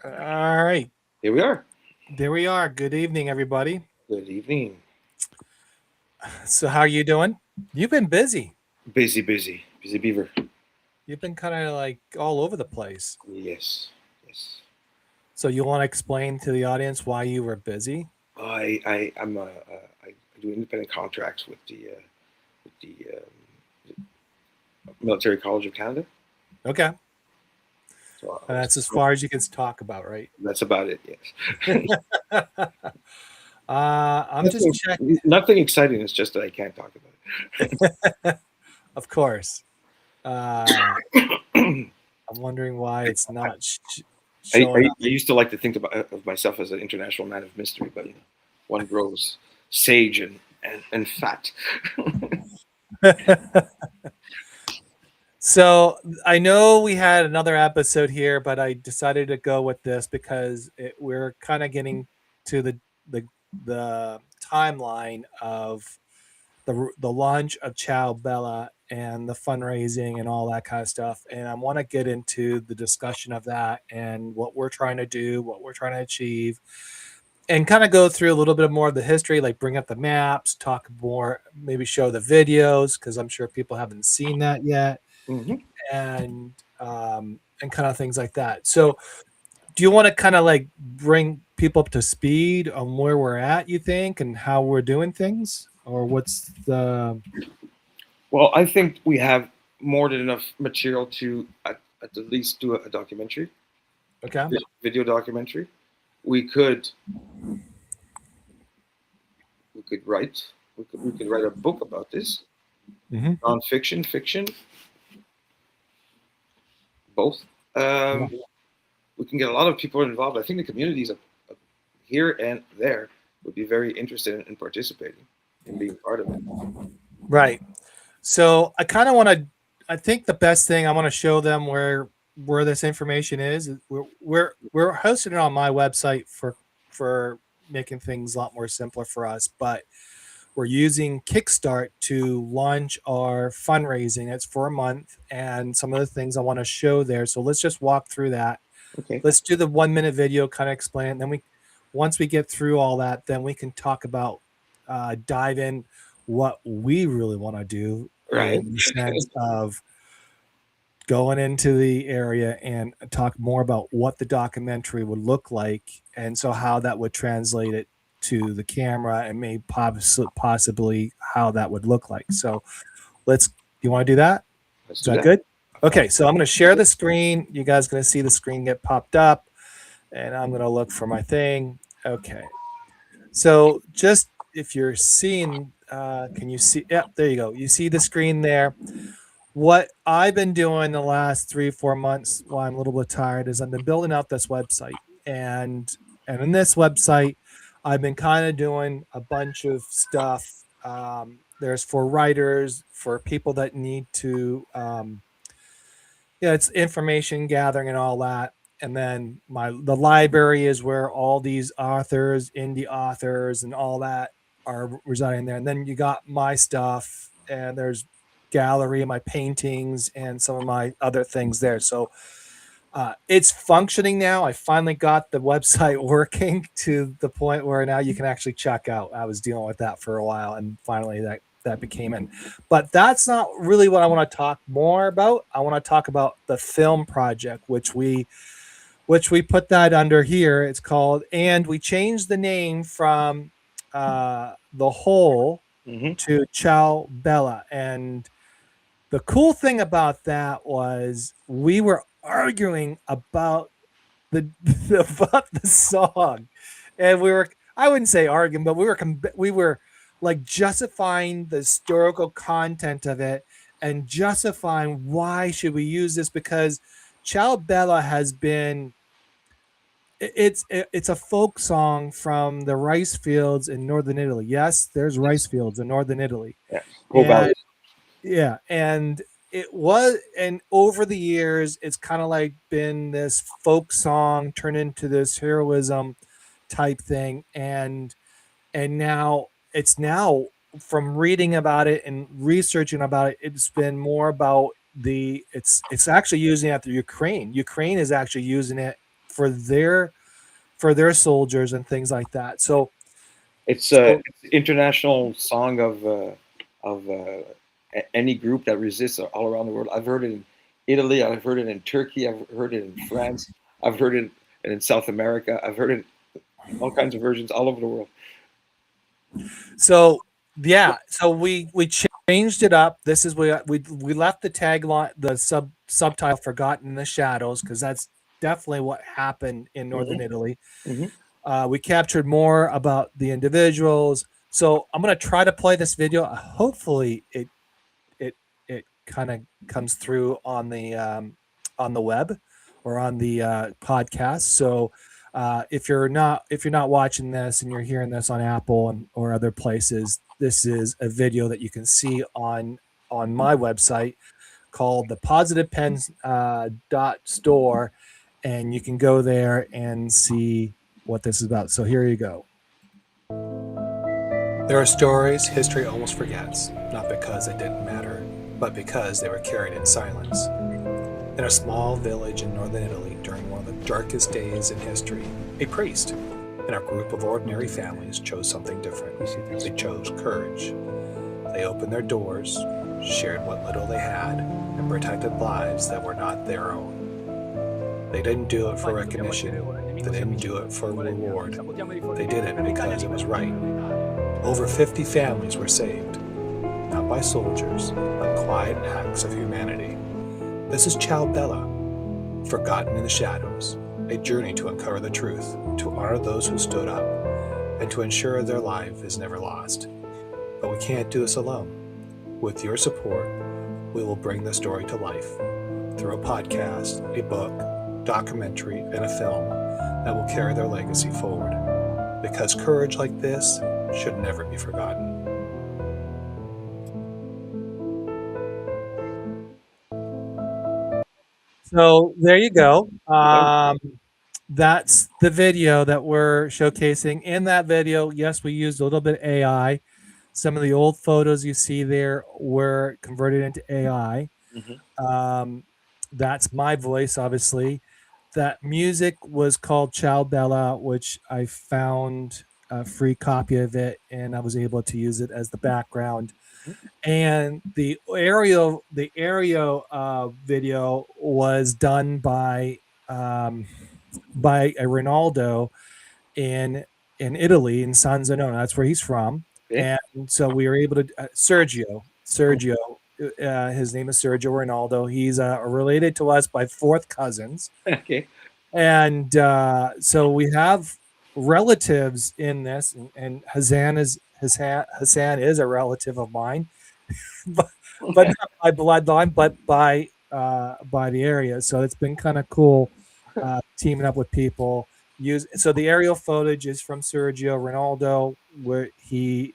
All right. Here we are. There we are. Good evening, everybody. Good evening. So, how are you doing? You've been busy. Busy beaver. You've been kind of like all over the place. Yes, yes. So, you want to explain to the audience why you were busy? I do independent contracts with the Military College of Canada. Okay. So And that's as far as you can talk about, right? that's about it. Yes. I'm just checking. Nothing exciting. It's just that I can't talk Of course. Uh, about I'm wondering why it. it's not I showing up. used to like to think of myself as an international man of mystery, but one grows sage and fat. So I know we had another episode here, but I decided to go with this because we're kind of getting to the the timeline of the launch of Ciao Bella and the fundraising and all that kind of stuff. And I want to get into the discussion of that and what we're trying to do, what we're trying to achieve, and kind of go through a little bit more of the history, like bring up the maps, talk more, maybe show the videos because I'm sure people haven't seen that yet Hmm. and and kind of things like that. So, do you want to kind of like bring people up to speed on where we're at? You think, and how we're doing things, or what's the Well, I think we have more than enough material to at the least do a documentary, okay? video documentary. We could we could write we could write a book about this, Hmm. nonfiction, fiction, both. Yeah. Um, we can get a lot of people involved. I think the communities here and there would be very interested in participating in being part of it. Right. So I kind of want to. I think the best thing I want to show them where this information is. We're hosting it on my website for making things a lot more simpler for us, but we're using Kickstart to launch our fundraising. It's for a month, and some of the things I want to show there. So let's just walk through that. Okay. Let's do the 1 minute video, kind of explain it. And then once we get through all that, then we can talk about, dive in what we really want to do Right. in the sense of going into the area and talk more about what the documentary would look like, and so how that would translate it to the camera, and maybe possibly how that would look like. So let's. You want to do that? Let's Is do that that. good? Okay, so I'm going to share the screen. You guys going to see the screen get popped up, and I'm going to look for my thing. Okay, so just if you're seeing, can you see? Yep, there you go. You see the screen there. What I've been doing the last 3 4 months while I'm a little bit tired is I've been building out this website, and in this website I've been kind of doing a bunch of stuff. There's for writers, for people that need to, yeah, it's information gathering and all that. And then the library is where all these authors, indie authors, and all that are residing there. And then you got my stuff, and there's gallery, my paintings, and some of my other things there. So it's functioning now. I finally got the website working to the point where now you can actually check out. I was dealing with that for a while, and finally that became in. But that's not really what I want to talk more about. I want to talk about the film project, which we put that under here. It's called, and we changed the name from the whole Hmm. to Ciao Bella. And the cool thing about that was we were arguing about the about the song, and we were, I wouldn't say arguing, but we were like justifying the historical content of it and justifying why should we use this, because Ciao Bella has been, it's a folk song from the rice fields in northern Italy. Yes, there's rice fields in northern Italy. Yeah. Whole valley. And yeah, and and over the years, it's kind of like been this folk song turned into this heroism type thing, and now from reading about it and researching about it, it's been more about it's actually using it after Ukraine. Ukraine is actually using it for their soldiers and things like that. So It's so international song of any group that resists all around the world. I've heard it in Italy. I've heard it in Turkey. I've heard it in France. I've heard it in South America. I've heard it in all kinds of versions all over the world. So yeah, so we changed it up. This is we left the tagline, the subtitle "Forgotten in the Shadows" because that's definitely what happened in northern Hmm. Italy. Hmm. We captured more about the individuals. So I'm gonna try to play this video. Hopefully, it kind of comes through on the web or on the podcast. So if you're not watching this and you're hearing this on Apple or other places, this is a video that you can see on my website called the Positive Pens dot store, and you can go there and see what this is about. So here you go. There are stories history almost forgets, not because they didn't matter, but because they were carried in silence. In a small village in northern Italy during one of the darkest days in history, a priest and a group of ordinary families chose something different. They chose courage. They opened their doors, shared what little they had, and protected lives that were not their own. They didn't do it for recognition. They didn't do it for reward. They did it because it was right. Over 50 families were saved, not by soldiers, but quiet acts of humanity. This is Ciao Bella, Forgotten in the Shadows, a journey to uncover the truth, to honor those who stood up, and to ensure their life is never lost. But we can't do this alone. With your support, we will bring the story to life through a podcast, a book, documentary, and a film that will carry their legacy forward. Because courage like this should never be forgotten. So there you go. Yeah. That's the video that we're showcasing. In that video, yes, we used a little bit of AI. Some of the old photos you see there were converted into AI. Hmm. Um, that's my voice, obviously. That music was called Ciao Bella, which I found a free copy of it, and I was able to use it as the background. And the aerial video was done by a Ronaldo in Italy in San Zenone. That's where he's from. Okay. And so we were able to Sergio. His name is Sergio Ronaldo. He's related to us by fourth cousins, Okay. and so we have relatives in this. And Hassan is a relative of mine, but, but not by bloodline, but by the area. So it's been kind of cool teaming up with people. So the aerial footage is from Sergio Ronaldo, where he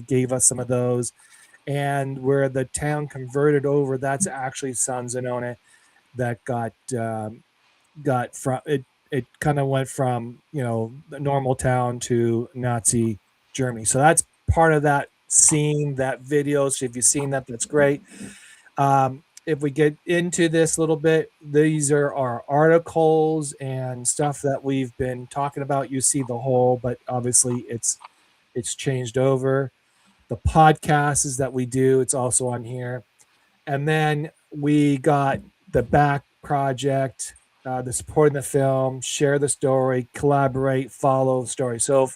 gave us some of those, and where the town converted over, that's actually San Zenone that got from it. It kind of went from the normal town to Nazi Germany. So that's part of that scene, that video. So if you've seen that, that's great. If we get into this a little bit, these are our articles and stuff that we've been talking about. You see the whole, but obviously it's changed over. The podcasts that we do, it's also on here. And then we got the back project, the supporting the film, share the story, collaborate, follow the story. So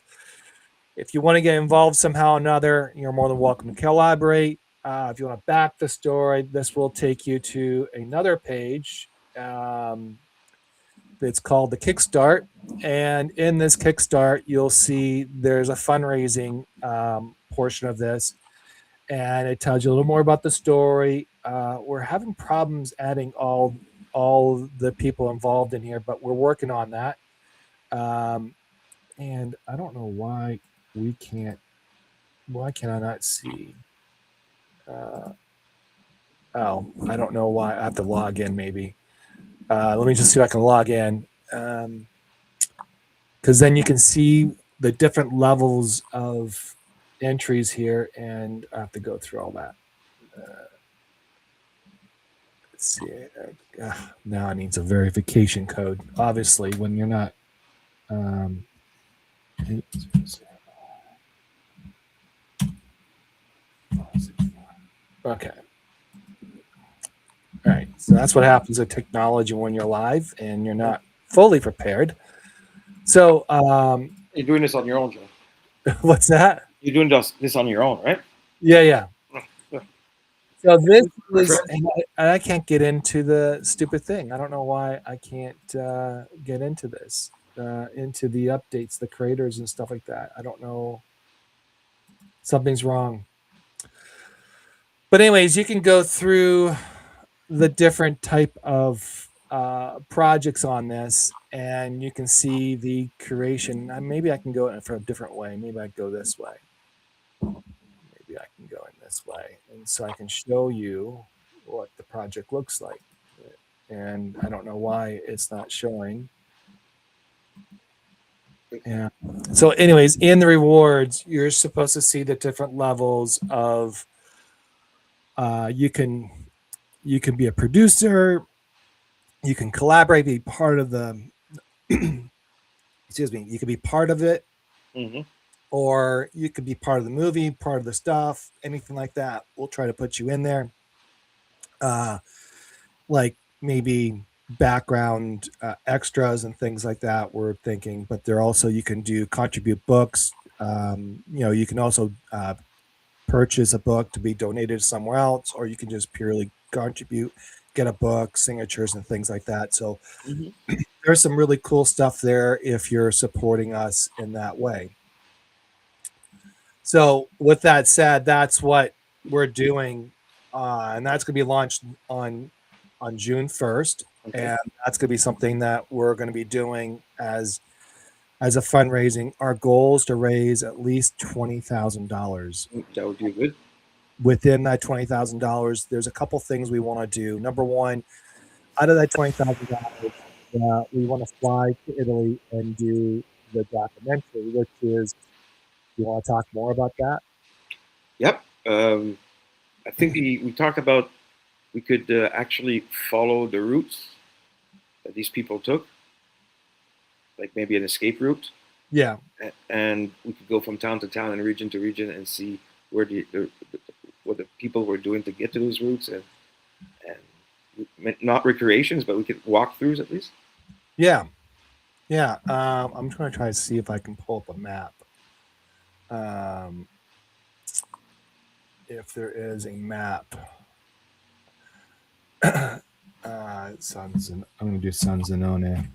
if you want to get involved somehow or another, you're more than welcome to collaborate. If you want to back the story, this will take you to another page. It's called the Kickstart. And in this Kickstart, you'll see there's a fundraising portion of this. And it tells you a little more about the story. We're having problems adding all the people involved in here, but we're working on that. And I don't know why we can't. Why can I not see? I don't know why. I have to log in. Maybe. Let me just see if I can log in. Because then you can see the different levels of entries here, and I have to go through all that. Let's see. Now it needs a verification code. Obviously, when you're not. Um, okay. All right. So that's what happens with technology when you're live and you're not fully prepared. So, You're doing this on your own, John. what's that? You're doing this on your own, right? Yeah, yeah. Yeah. So this My is, friend. and I can't get into the stupid thing. I don't know why I can't get into this, into the updates, the creators and stuff like that. I don't know. Something's wrong. But anyways, you can go through the different type of projects on this, and you can see the creation. Maybe I can go in for a different way. Maybe I go this way. Maybe I can go in this way, and so I can show you what the project looks like. And I don't know why it's not showing. Yeah. So, anyways, in the rewards, you're supposed to see the different levels of. You can be a producer. You can collaborate, be part of the. Excuse me. You can be part of it, Mm-hmm. or you could be part of the movie, part of the stuff, anything like that. We'll try to put you in there. Uh, like maybe background extras and things like that. We're thinking, but there also you can do contribute books. You can also purchase a book to be donated somewhere else, or you can just purely contribute, get a book, signatures, and things like that. So Mm-hmm. there's some really cool stuff there if you're supporting us in that way. So with that said, that's what we're doing, and that's going to be launched on June 1st, Okay. and that's going to be something that we're going to be doing as a fundraising. Our goal is to raise at least $20,000. That would be good. Within that $20,000, there's a couple things we want to do. Number one, out of that $20,000, we want to fly to Italy and do the documentary, which is. You want to talk more about that? Yep. I think we talked about we could actually follow the routes that these people took, like maybe an escape route, Yeah. and we could go from town to town and region to region and see where what the people were doing to get to those routes, and not recreations, but we could walkthroughs at least. Yeah. Yeah. I'm trying to see if I can pull up a map. Um, if there is a map. I'm going to do San Zenone.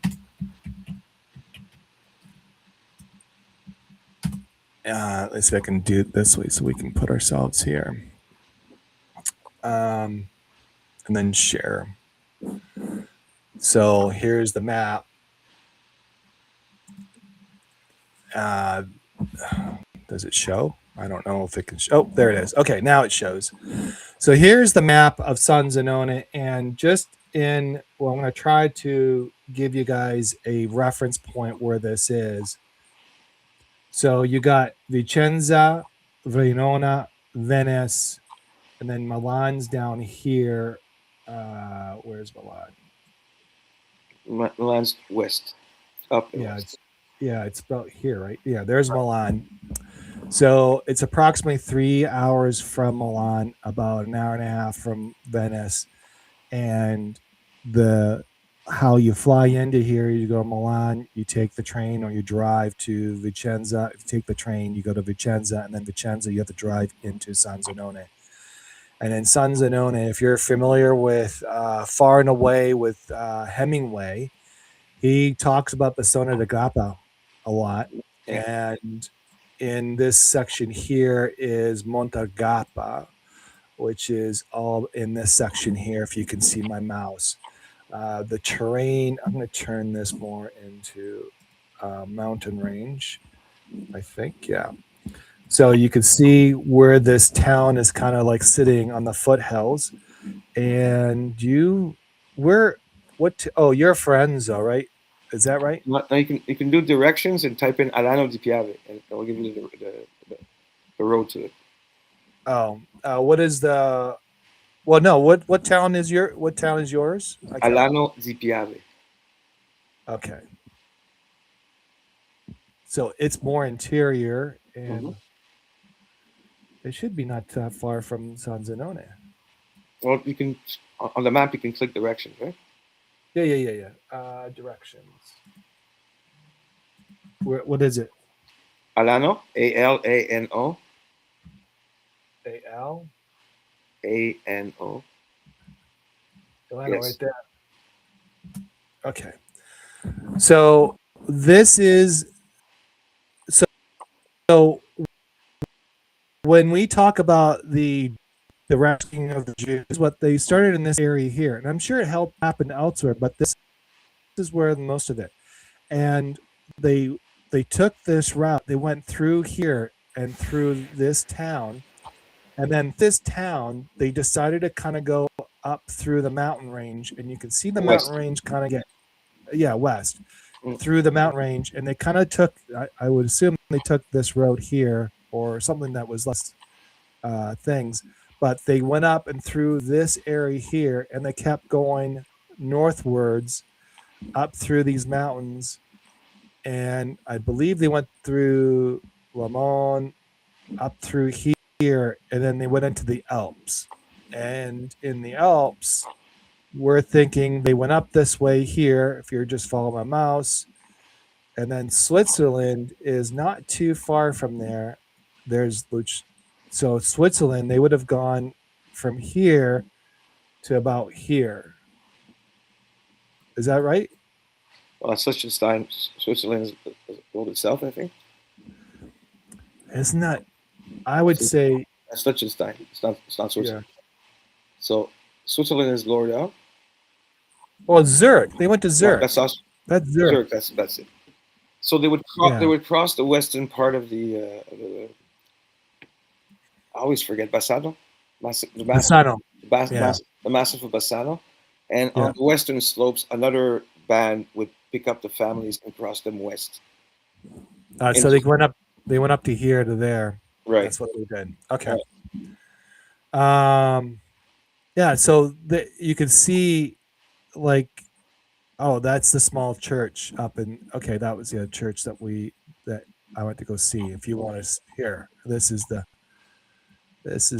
Let's see if I can do it this way so we can put ourselves here. And then share. So here's the map. Does it show? I don't know if it can show. Oh, there it is. Okay, now it shows. So here's the map of San Zenone, and just I'm going to try to give you guys a reference point where this is. So you got Vicenza, Verona, Venice, and then Milan's down here. Where's Milan? Milan's west, up and Yeah, west. it's about here, right? Yeah, there's Milan. So it's approximately 3 hours from Milan, about an hour and a half from Venice, and the how you fly into here, you go to Milan, you take the train or you drive to Vicenza. If you take the train, you go to Vicenza, and then Vicenza, you have to drive into San Zenone. And in San Zenone, if you're familiar with Far and Away with Hemingway, he talks about the Zona da Gappa a lot. Yeah. And in this section here is Montargappa, which is all in this section here, if you can see my mouse. The terrain, I'm going to turn this more into mountain range, I think. Yeah. So you can see where this town is kind of like sitting on the foothills. And you're Firenze, right? Is that right? Now you can do directions and type in Alano di Piave, and it will give you the road to it. Oh, what is the Well, no. What town is yours? I can't. Alano di Piave. Okay, so it's more interior, Hmm. and it should be not that far from San Zenone. Well, you can on the map you can click directions, right? Yeah, yeah, yeah, yeah. Directions. What is it? Alano, Alano, Al. Ano. Delano, right Yes. there. Okay. So this is so when we talk about the rescuing of the Jews, what they started in this area here, and I'm sure it helped happen elsewhere, but this is where most of it. And they they took this route. They went through here and through this town, and then this town they decided to kind of go up through the mountain range, and you can see the mountain West. range kind of get west Mm. through the mountain range, and they kind of took. I would assume they took this road here or something that was less things, but they went up and through this area here, and they kept going northwards up through these mountains, and I believe they went through Lamont up through here, and then they went into the Alps. And in the Alps, we're thinking they went up this way here. If you're just following my mouse, and then Switzerland is not too far from there. There's so Switzerland they would have gone from here to about here. Is that right? Well, Liechtenstein, Switzerland is the world itself, I think. Isn't that? I would So say that's Liechtenstein. It's not yeah. Switzerland. So Switzerland is lower down. Well, Zurich. They went to Yeah, Zurich. that's us. That's Zurich. Zurich. That's it. So they Yeah, would cross the western part of I always forget Bassano, the massive, Bassano. Yeah, the massive of Bassano, and yeah. on the western slopes, another band would pick up the families and cross them west. So Into they went up. They went up to here to there. right, That's what they did. Okay. right. Um. Yeah. So you can see like oh, that's the small church up in. Okay, that was the church that I went to go see. If you want to here, this is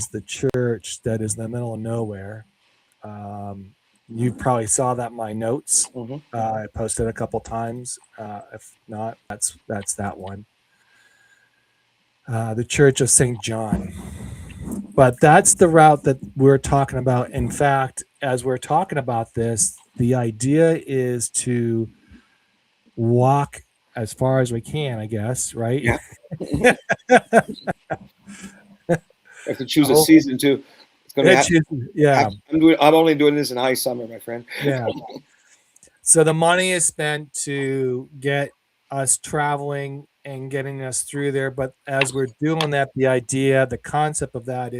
the church that is in the middle of nowhere. Um, you probably saw that in my notes. Mm-hmm. I posted a couple times. If not, that's that one. The Church of Saint John. But that's the route that we're talking about. In fact, as we're talking about this, the idea is to walk as far as we can, I guess, right? Yeah, you have to choose a Oh, season too. It's going to it's yeah, I'm only doing this in high summer, my friend. yeah. So the money is spent to get us traveling and getting us through there. But as we're doing that, the concept of that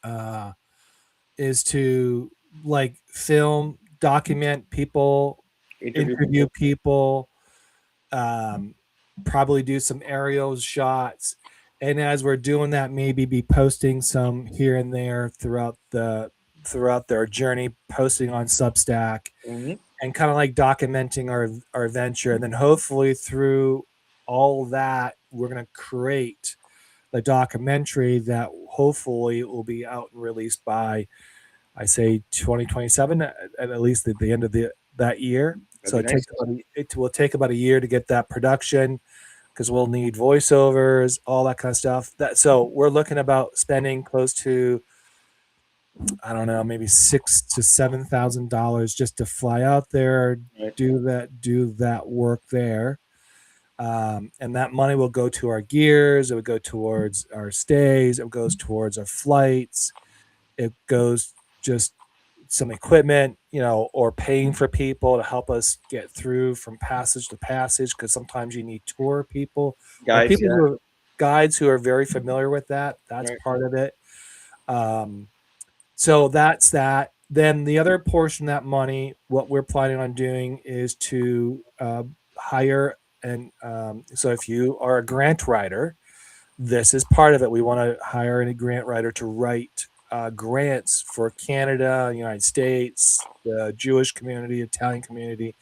uh, is to like film, document people, Interview interview people. people, um, probably do some aerial shots. And as we're doing that, maybe be posting some here and there throughout their journey, posting on Substack Mm-hmm. and kind of like documenting our venture. And then hopefully through all that, we're gonna create the documentary that hopefully will be out and released by I say 2027 at least at the end of that year. That'd So be nice. it will take about a year to get that production because we'll need voiceovers, all that kind of stuff. That so we're looking about spending close to I don't know maybe $6,000 to $7,000 just to fly out there, Right. do that work there. And that money will go to our gears. It would go towards our stays. It goes towards our flights. It goes just some equipment, or paying for people to help us get through from passage to passage because sometimes you need tour people or Guides, people yeah. who are guides who are very familiar with that. That's Right. part of it. Um, so that's that. Then the other portion of that money, what we're planning on doing is to hire and so if you are a grant writer, this is part of it. We want to hire a grant writer to write grants for Canada, United States, the Jewish community, Italian community,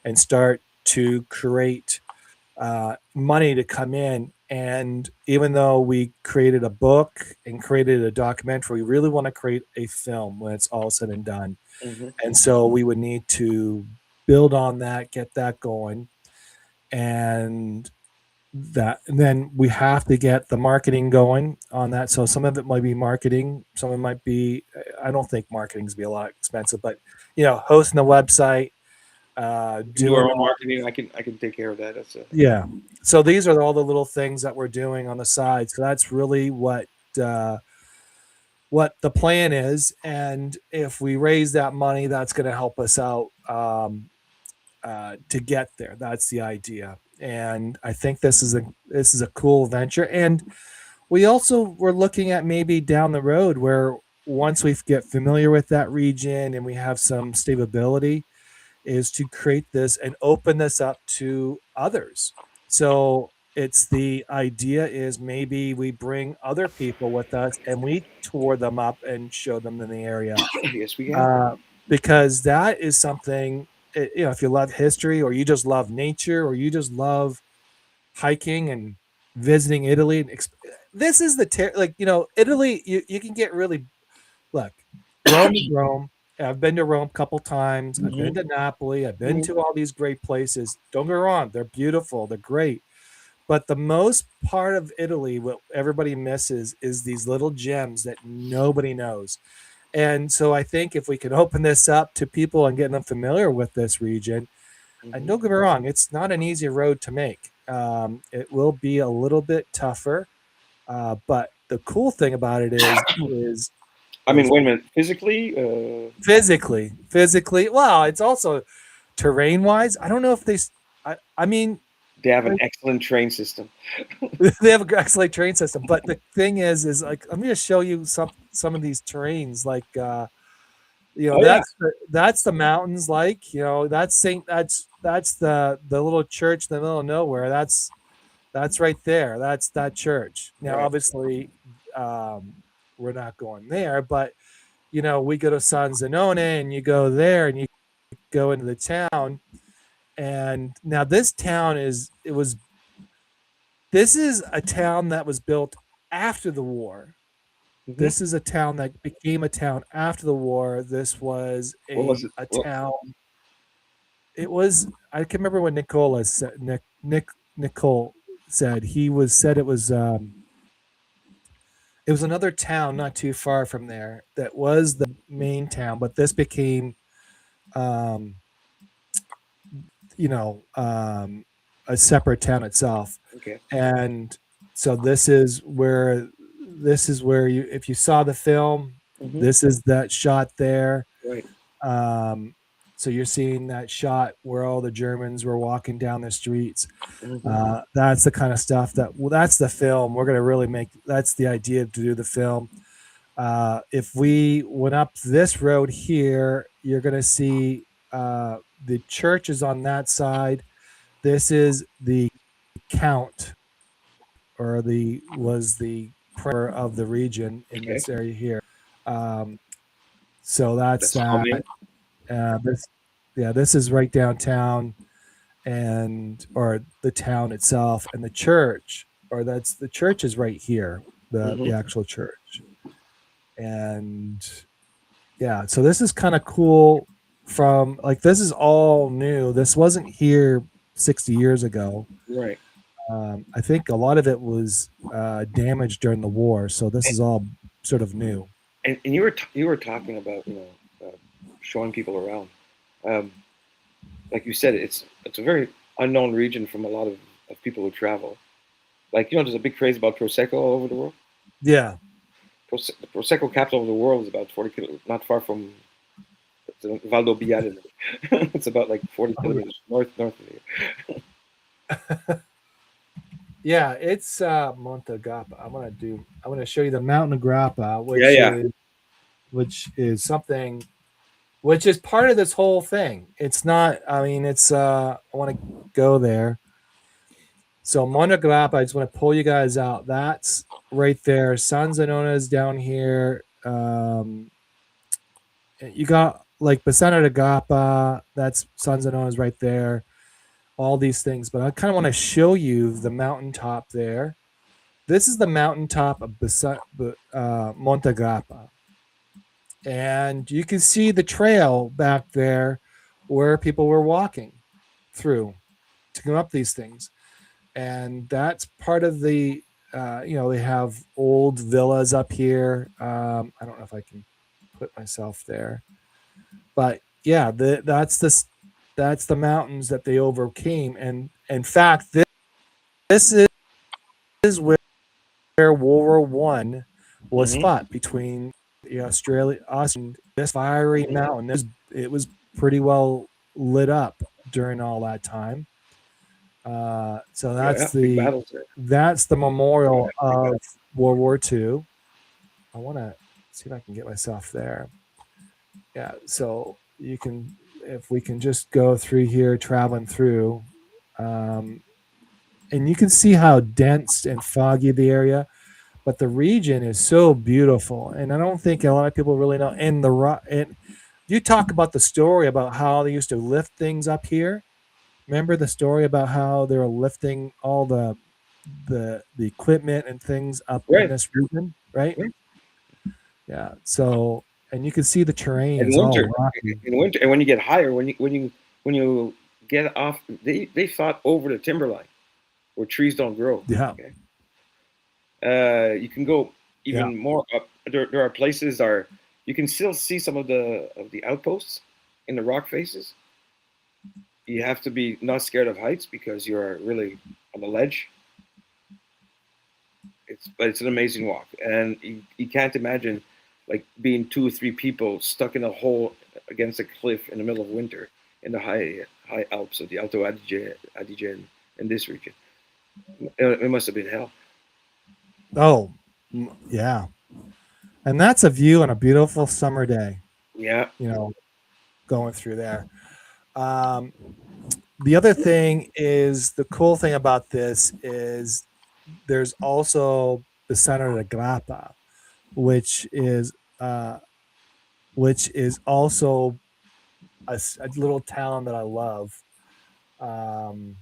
and start to create money to come in. And even though we created a book and created a documentary, we really want to create a film when it's all said and done. Mm-hmm. And so we would need to build on that, get that going, and and then we have to get the marketing going on that. So some of it might be marketing, some of it might be, I don't think marketing's be a lot expensive, but hosting the website, Do our doing own all, marketing. I can take care of that. That's yeah. So these are all the little things that we're doing on the side. So that's really uh, what the plan is. And if we raise that money, that's going to help us out to get there. That's the idea. And I think this is a cool venture. And we also were looking at maybe down the road where once we get familiar with that region and we have some stability, is to create this and open this up to others. So it's the idea is maybe we bring other people with us and we tour them up and show them in the area, yes, we can. uh, because that is something. If you love history or you just love nature or you just love hiking and visiting Italy, and this is like Italy. You can get really look. Rome is Rome. I've been to Rome a couple times. I've been Mm-hmm. to Napoli. I've been Mm-hmm. to all these great places. Don't get me wrong; they're beautiful. They're great. But the most part of Italy, what everybody misses, is these little gems that nobody knows. And so I think if we can open this up to people and get them familiar with this region, and Mm-hmm. don't get me wrong, it's not an easy road to make. It will be a little bit tougher, but the cool thing about it is I mean, is wait a minute. Physically, physically. Well, it's also terrain wise. I don't know if I mean, they have an like, excellent train system. they have a excellent train system, but the thing is like let me just show you some of these terrains. Like Oh yeah, that's the mountains. Like that's Saint. That's the little church in the middle of nowhere. That's right there. That's that church. Now, right. obviously, um, we're not going there, but we go to San Zenone, and you go there, and you go into the town. And now this town this is a town that was built after the war. Mm-hmm. This is a town that became a town after the war. This was What was it? a What? town. It was. I can remember when Nicole said said it was another town not too far from there that was the main town, but this became um, you know, um, a separate town itself. Okay. And so this is where you, if you saw the film, Mm-hmm. this is that shot there. Right. Um, so you're seeing that shot where all the Germans were walking down the streets. Mm-hmm. That's the kind of stuff that's the film. We're going to really make, that's the idea to do the film. If we went up this road here, you're going to see the church is on that side. This is the count, or the of the region in Okay. this area here. Um, so that's That's how that. many. This is right downtown, or the town itself, and the church, or that's the church is right here, the Mm-hmm. actual church. And yeah, so this is kind of cool. From like, this is all new. This wasn't here 60 years ago. Right. I think a lot of it was damaged during the war, so this And, is all sort of new. and you were talking about showing people around. Um, like you said, it's a very unknown region from a lot of people who travel. Like there's a big craze about prosecco all over the world. Yeah, The prosecco capital of the world is about 40 kilometers, not far from Valdo Biadene. It's about like 40 kilometers north of here. yeah, it's Monte Grappa. I'm gonna show you the Mountain of Grappa, Yeah, yeah. which is something which is part of this whole thing. It's not. I mean, it's. I want to go there. So Monte Grappa, I just want to pull you guys out. That's right there. San Zenona is down here. You got like Basana de Gapa, that's Sanzano is right there, all these things. But I kind of want to show you the mountaintop there. This is the mountaintop of Montagapa. And you can see the trail back there where people were walking through to come up these things. And that's part of the, they have old villas up here. I don't know if I can put myself there, but yeah, that's the mountains that they overcame. And in fact, this is where World War One was Mm-hmm. fought between the Australia, this fiery Mm-hmm. mountain. It was pretty well lit up during all that time. So Yeah, big battles there. that's the Yeah, memorial big of battle. World War II. I want to see if I can get myself there. Yeah, so you can, if we can just go through here, traveling through, um, and you can see how dense and foggy the area, but the region is so beautiful, and I don't think a lot of people really know. And you talk about the story about how they used to lift things up here. Remember the story about how they were lifting all the equipment and things up in Right. this region, right? Yeah. Yeah. So, and you can see the terrain In is all winter, rocky. in winter, and when you get higher, when you get off, they fought over the timberline where trees don't grow. Yeah. Okay, you can go Yeah. even more up. There are places are you can still see some of the outposts in the rock faces. You have to be not scared of heights because you're really on the ledge. It's an amazing walk, and you can't imagine like being two or three people stuck in a hole against a cliff in the middle of winter in the high Alps of the Alto Adige in this region. It must have been hell. Oh, yeah. And that's a view on a beautiful summer day, Yeah, you know, going through there. Um, the other thing is the cool thing about this is there's also the Center de Grappa, which is uh, which is also a little town that I love. Um,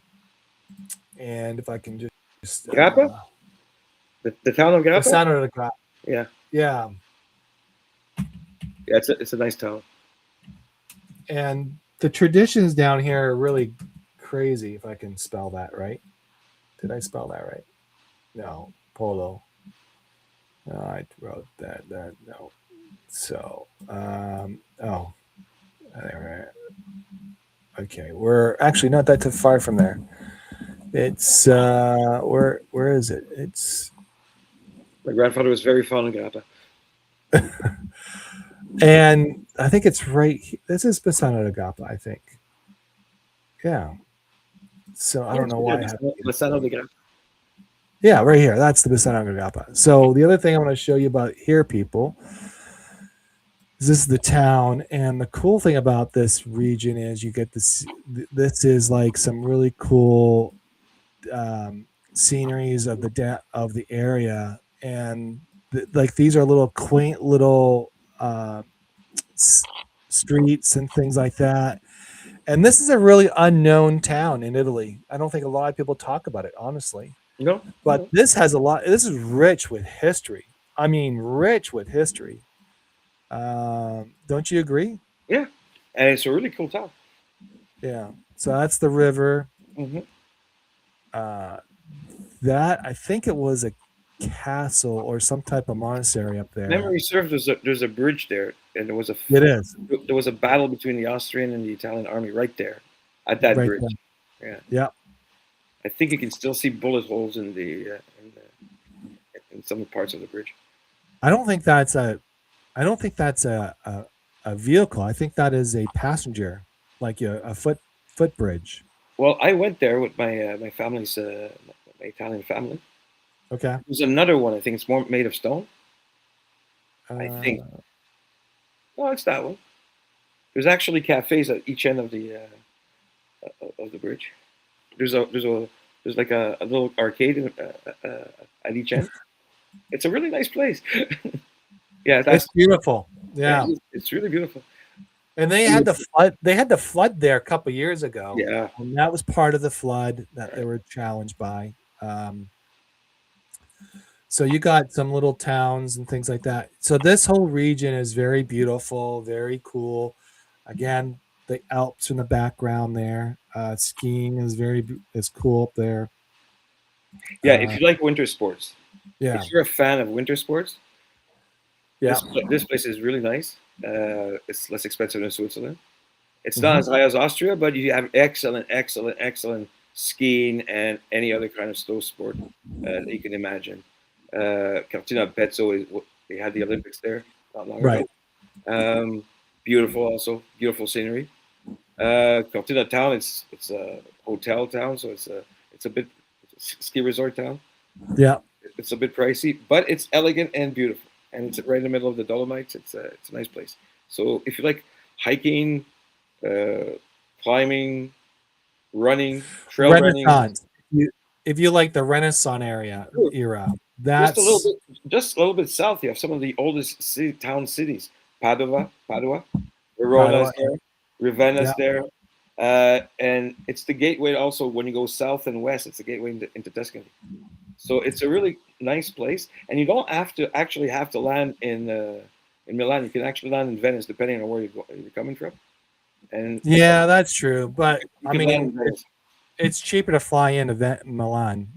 and if I can just Grappa, the town of the Grappa. Center de Grappa, Yeah, yeah. yeah, it's a nice town. And the traditions down here are really crazy. If I can spell that right, did I spell that right? No, Polo. No, I wrote that. No. So, oh, there. Okay, we're actually not that too far from there. It's where is it? It's My grandfather was very fond of Grappa. and I think it's right. This is Pisana de Gapa, I think. Yeah. So I Yeah, don't it's know good there, why I have. the son of the Grappa. Yeah, right here. That's the Pisana de Gapa. So the other thing I want to show you about here, people, is this is the town, and the cool thing about this region is you get this. This is like some really cool sceneries of of the area, and like these are little quaint little s- streets and things like that. And this is a really unknown town in Italy. I don't think a lot of people talk about it, honestly. No, But no, this has a lot. This is rich with history. I mean, rich with history. Don't you agree? yeah, and it's a really cool town. Yeah. So that's the river. Mm-hmm. Uh, that I think it was a castle or some type of monastery up there. Memory serves. There's a bridge there, and It is there was a battle between the Austrian and the Italian army right there, at that right there. bridge. Yeah, Yeah. I think you can still see bullet holes in some parts of the bridge. I don't think that's a. I don't think that's a vehicle. I think that is a passenger, like a footbridge. Well, I went there with my family's my Italian family. Okay. There's another one. I think it's more made of stone. I think. Uh, No, it's that one. There's actually cafes at each end of the bridge. There's like a little arcade at each end. It's a really nice place. Yeah, It's that's beautiful. yeah, Yeah. it's really beautiful. And they And had the flood. They had the flood there a couple years ago, yeah, and that was part of the flood that they right. were challenged by. Um, so you got some little towns and things like that. So this whole region is very beautiful, very cool. Again, the Alps in the background there. Skiing is is cool up there. Yeah, if Uh, you like winter sports, yeah, if you're a fan of winter sports, yeah, this place is really nice. It's less expensive than Switzerland. It's not hmm as high as Austria, but you have excellent skiing and any other kind of snow sport that you can imagine. Cortina Pezzo they had the Olympics there not long ago. right. Um, Beautiful, also beautiful scenery. Cortina town, it's a hotel town, so it's a bit ski resort town. Yeah, It's a bit pricey, but it's elegant and beautiful, and it's right in the middle of the Dolomites. It's a nice place. So if you like hiking, uh, climbing, running, trail running, Renaissance. If you like the Renaissance era, just a little that's bit, just a little bit south, you have some of the oldest town cities. Padua, Padua. Verona's there, Yeah, Ravenna's there, and it's the gateway. Also, when you go south and west, it's the gateway into Tuscany. So it's a really nice place, and you don't have to actually have to land in Milan. You can actually land in Venice, depending on where you're coming from, and yeah, that's true. But you I can land mean, in Venice. it's cheaper to fly into Milan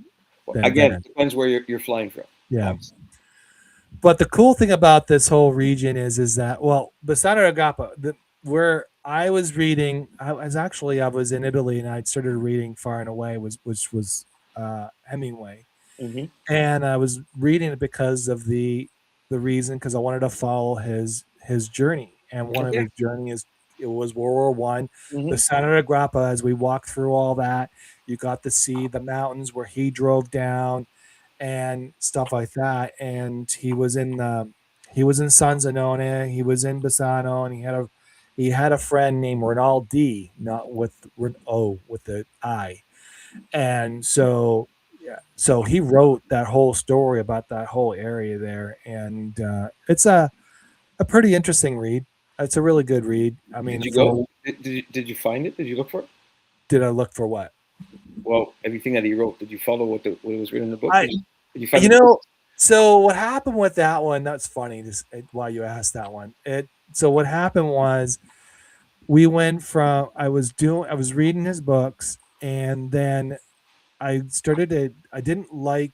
than Again, Venice. depends where you're flying from. Yeah. Obviously. But the cool thing about this whole region is that well, Bassano Agappa, where I was reading, I was in Italy and I started reading Far and Away, which was Hemingway, Hmm. and I was reading it because of the reason because I wanted to follow his journey, and one of Okay. his journey is it was World War I. Hmm. The Santa Grappa, as we walked through all that, you got to see the mountains where he drove down and stuff like that. And he was in Sanzanone, he was in Bassano, and he had a friend named Rinaldi, not with the I, and so yeah, so he wrote that whole story about that whole area there, and it's a pretty interesting read. It's a really good read. I Did mean, you go? for Did you find it? Did you look for it? did I look for what Well, everything that he wrote. Did you follow what was written in the book? I Did you find you the know places? so what happened with that one? That's funny. Why you asked that one. It so what happened was we went from I was reading his books, and then I didn't like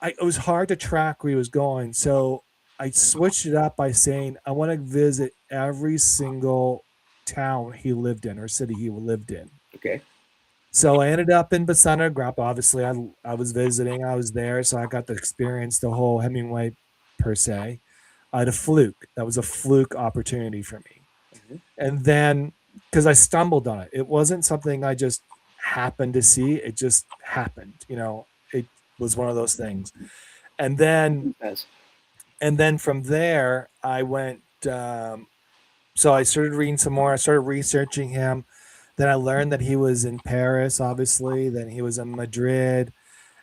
it was hard to track where he was going. So I switched it up by saying I want to visit every single town he lived in or city he lived in. Okay. So I ended up in Bassano Grappa. Obviously, I was visiting. I was there, so I got to experience the whole Hemingway per se. I had a fluke. That was a fluke opportunity for me. Hmm. And then because I stumbled on it, it wasn't something I just happened to see. It just happened. It was one of those things. And then Yes. from there I went so I started reading some more. I started researching him. Then I learned that he was in Paris, obviously, then he was in Madrid,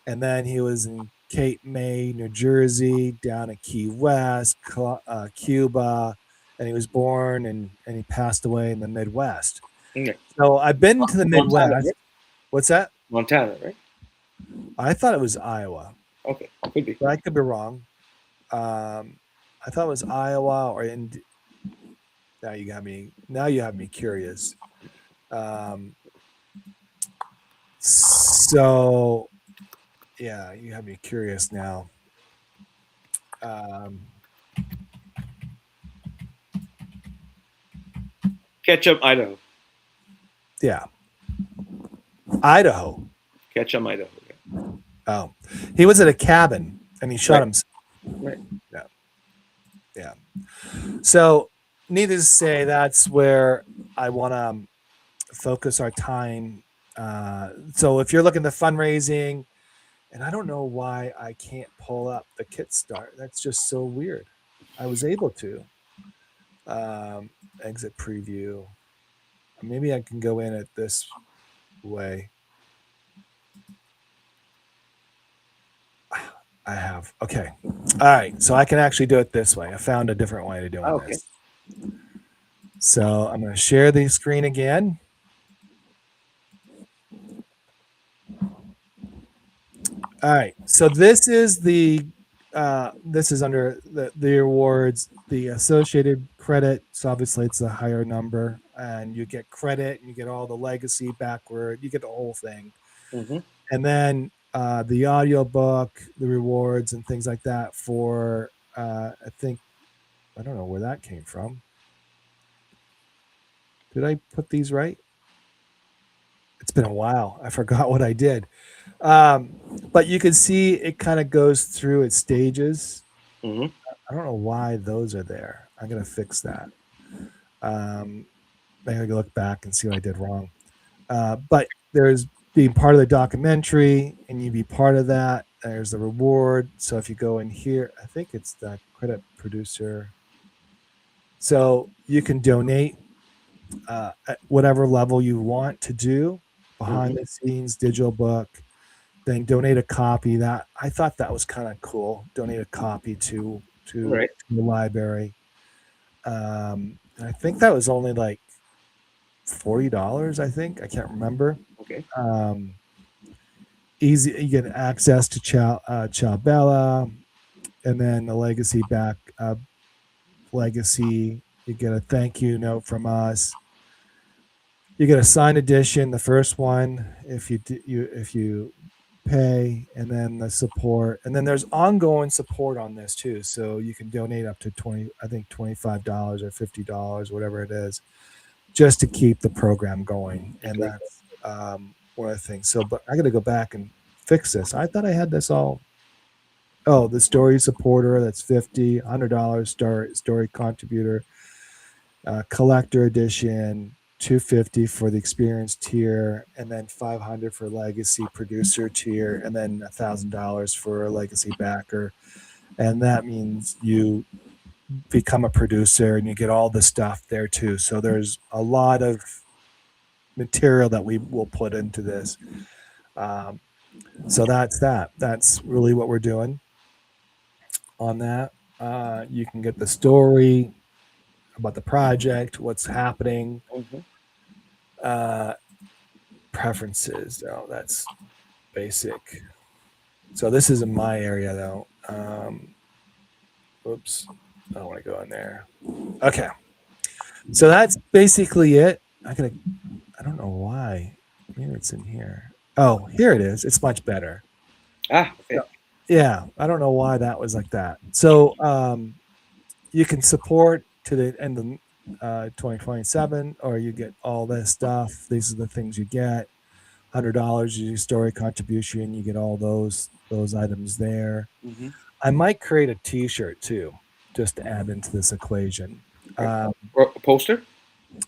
and then he was in Cape May, New Jersey, down in Key West, Cuba, and he was born and he passed away in the Midwest. Okay. So I've been to the Montana, Midwest. right? What's that? Montana, right? I thought it was Iowa, Okay, could be. but I could be wrong. I thought it was Iowa or in. Now you have me curious. Um, so yeah, you have me curious now. Um, Ketchum, Idaho. yeah, Idaho. Ketchum, Idaho. Yeah. Oh, he was at a cabin and he shot Right, himself. right. Yeah, yeah. So, needless to say, that's where I want to focus our time. So, if you're looking at fundraising, and I don't know why I can't pull up the kit start. That's just so weird. I was able to um, exit preview. Maybe I can go in it this way. I have. Okay. All right. So I can actually do it this way. I found a different way of doing Okay. this. So I'm going to share the screen again. All right. So this is under the awards, the associated credit. So obviously it's a higher number, and you get credit, and you get all the legacy backward. You get the whole thing, Mm-hmm. and then the audio book, the rewards, and things like that. For I think I don't know where that came from. Did I put these right? It's been a while. I forgot what I did. Um, but you can see it kind of goes through its stages. Mm-hmm. I don't know why those are there. I'm gonna fix that. Um, I gotta look back and see what I did wrong. But there's being part of the documentary, and you be part of that. There's the reward. So if you go in here, I think it's the credit producer. So you can donate at whatever level you want to do, behind Mm-hmm. the scenes, digital book. Then donate a copy. That I thought that was kind of cool. Donate a copy Right. to the library. And I think that was only like $40. I think I can't remember. Okay. Um, easy, you get access to Ciao Bella, and then the legacy back legacy. You get a thank you note from us. You get a signed edition, the first one, if you pay, and then the support, and then there's ongoing support on this too. So you can donate up to 20, I think $25 or $50, whatever it is, just to keep the program going. And Okay. that's one of the things. So, but I got to go back and fix this. I thought I had this all. Oh, the story supporter, that's 50, $100 story contributor, collector edition, 250 for the experienced tier, and then 500 for legacy producer tier, and then $1,000 for a legacy backer. And that means you become a producer and you get all the stuff there too. So there's a lot of material that we will put into this. Um, so that's that. That's really what we're doing on that. You can get the story about the project, what's happening, Mm-hmm. uh, preferences. Oh, that's basic. So this is in my area though. Oops, I don't want to go in there. Okay, so that's basically it. I don't know why. Maybe it's in here. Oh, here it is. It's much better. Ah. So, Okay. yeah, I don't know why that was like that. So you can support to the end of 2027, or you get all this stuff. These are the things you get. $100 is your story contribution. You get all those items there. Mm-hmm. I might create a T-shirt too, just to add into this equation, Okay. um, Or a poster. A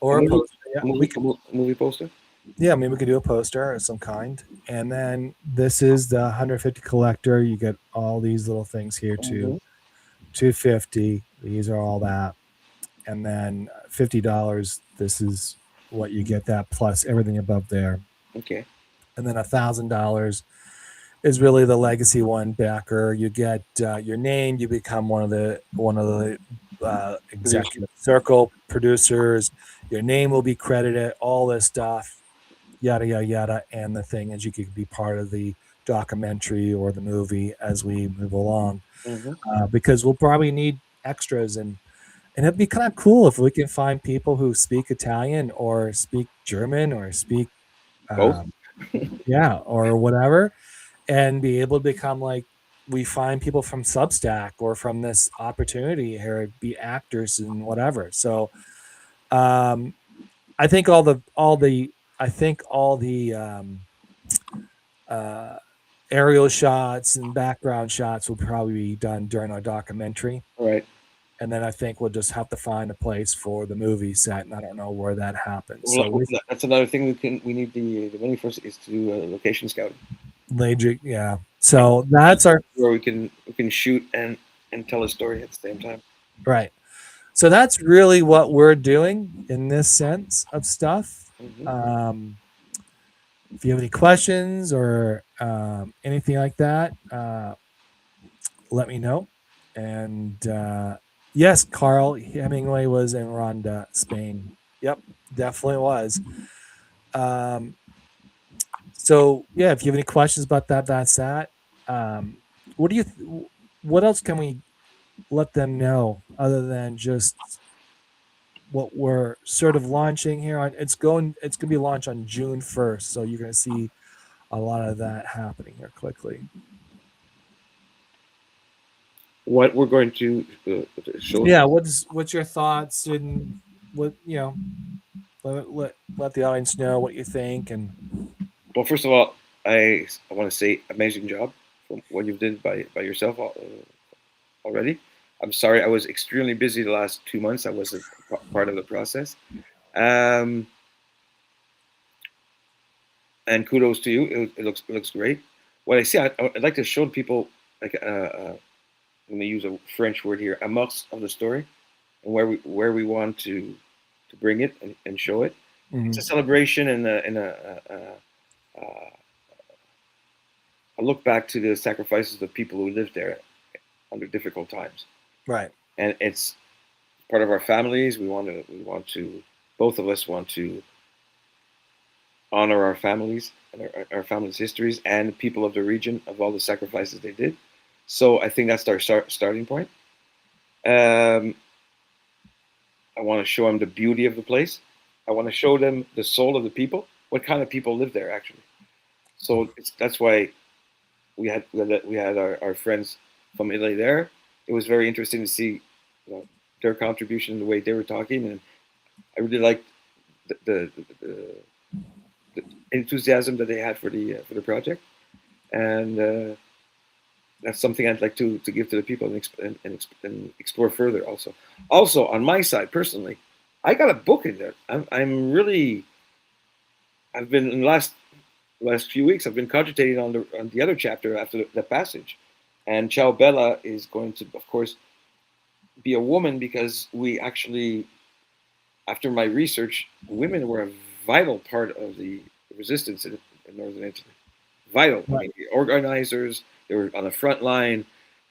or a movie. poster. Yeah, A we movie. could. A movie poster. Yeah, maybe we could do a poster of some kind. And then this is the 150 collector. You get all these little things here too. Mm-hmm. 250. These are all that. And then $50. This is what you get, that plus everything above there. Okay. And then $1,000 is really the legacy one backer. You get your name. You become one of the Producer. executive circle producers. Your name will be credited. All this stuff, yada yada yada. And the thing is, you could be part of the documentary or the movie as we move along, Mm-hmm. because we'll probably need extras, and it'd be kind of cool if we can find people who speak Italian or speak German or speak Both. um, yeah, or whatever, and be able to become like, we find people from Substack or from this opportunity here, be actors and whatever. So um, I think all the uh, aerial shots and background shots will probably be done during our documentary. All right. And then I think we'll just have to find a place for the movie set, and I don't know where that happens. Well, So we that's another thing we need the money for is to do location scouting. yeah. And So that's our where we can shoot and tell a story at the same time. right. So that's really what we're doing in this sense of stuff. Mm-hmm. If you have any questions or anything like that, let me know. And yes, Carl Hemingway was in Ronda, Spain. Yep, definitely was. Um, so yeah, if you have any questions about that, that's that. Um, what do you? What else can we let them know other than just what we're sort of launching here on? It's going to be launched on June 1st, so you're going to see a lot of that happening here quickly. What we're going to show. Yeah, what's your thoughts, and what, let the audience know what you think. And Well, first of all, I want to say amazing job for what you did by yourself already. I'm sorry I was extremely busy the last 2 months. I wasn't part of the process. Um, and kudos to you. It looks great. What I see, I'd like to show people like I'm going to use a French word here, amorce of the story, and where we want to bring it and show it. It's a mhm, celebration a look back to the sacrifices of people who lived there under difficult times, right, and it's part of our families. We want to both of us want to honor our families and our families' histories and people of the region of all the sacrifices they did. So I think that's our starting point. Um, I want to show them the beauty of the place. I want to show them the soul of the people. What kind of people live there, actually? So that's why we had our friends from Italy there. It was very interesting to see, their contribution, the way they were talking, and I really liked the enthusiasm that they had for the project, and that's something I'd like to give to the people and explore further. Also on my side personally, I got a book in there. I'm really I've been in the last few weeks. I've been cogitating on the other chapter after the passage, and Ciao Bella is going to, of course, be a woman because we actually, after my research, women were a vital part of the resistance in northern Italy. Vital. I right. mean, the organizers, they were on the front line.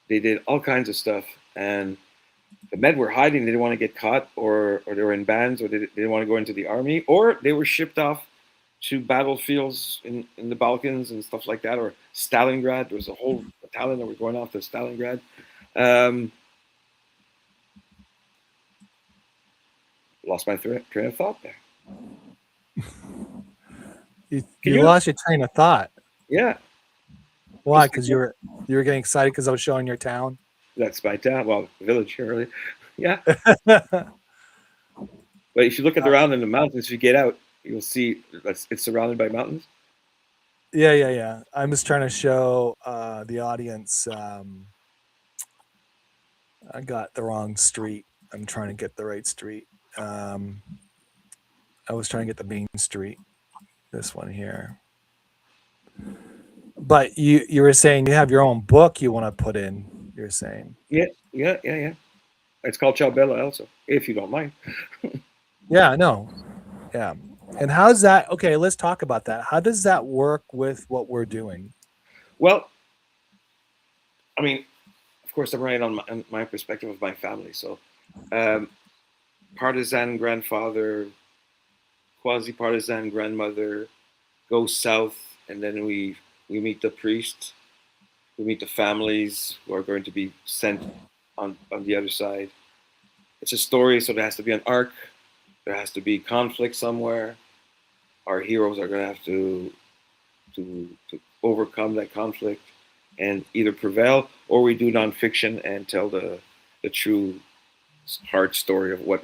They did all kinds of stuff, and the men were hiding. They didn't want to get caught, or they were in bands, or they didn't want to go into the army, or they were shipped off to battlefields in the Balkans and stuff like that, or Stalingrad. There was a whole battalion that were going off to Stalingrad. Um, Lost my train of thought there. You, Can you you? lost your train of thought. Yeah, Why? Because you were getting excited because I was showing your town. that's my town. Well, village here, really. Yeah, but if you look at around in the mountains, if you get out, you'll see that it's surrounded by mountains. Yeah, yeah, yeah. I'm just trying to show the audience. I got the wrong street. I'm trying to get the right street. Um, I was trying to get the main street. This one here. But you were saying you have your own book you want to put in. You're saying. Yeah, yeah, yeah, yeah. It's called Ciao Bella, also, if you don't mind. Yeah, no. Yeah. And how's that? Okay, let's talk about that. How does that work with what we're doing? Well, I mean, of course, I'm writing on my perspective of my family. So, um, partisan grandfather, quasi partisan grandmother, go south, and then we meet the priests, we meet the families who are going to be sent on the other side. It's a story, so there has to be an arc. There has to be conflict somewhere. Our heroes are going to have to overcome that conflict and either prevail, or we do nonfiction and tell the true hard story of what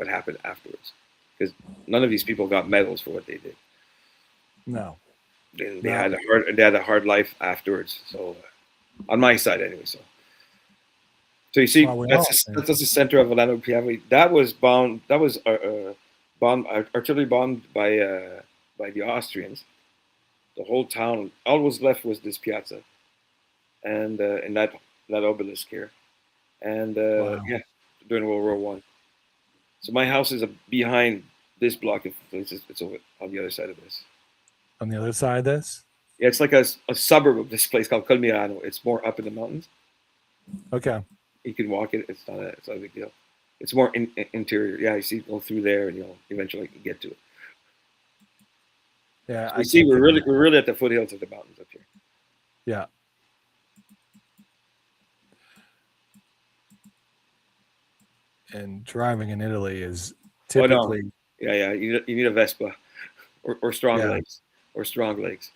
happened afterwards. Because none of these people got medals for what they did. No, They not. had a hard life afterwards. So on my side, anyway. So you see, Well, we all. that's the center of Orlando Piave. That was bombed. That was artillery bombed by the Austrians. The whole town. All was left was this piazza and that obelisk here. And Wow. yeah, during World War I. So my house is behind this block. It's over on the other side of this. On the other side of this. Yeah, it's like a suburb of this place called Colmirano. It's more up in the mountains. Okay. You can walk it. It's not a big deal. It's more interior. Yeah, you see, go through there, and you'll eventually get to it. Yeah, So you I see, can't get in there. we're really at the foothills of the mountains up here. Yeah. And driving in Italy is Oh no, typically, yeah, yeah. You need a Vespa or strong yeah. legs or strong legs.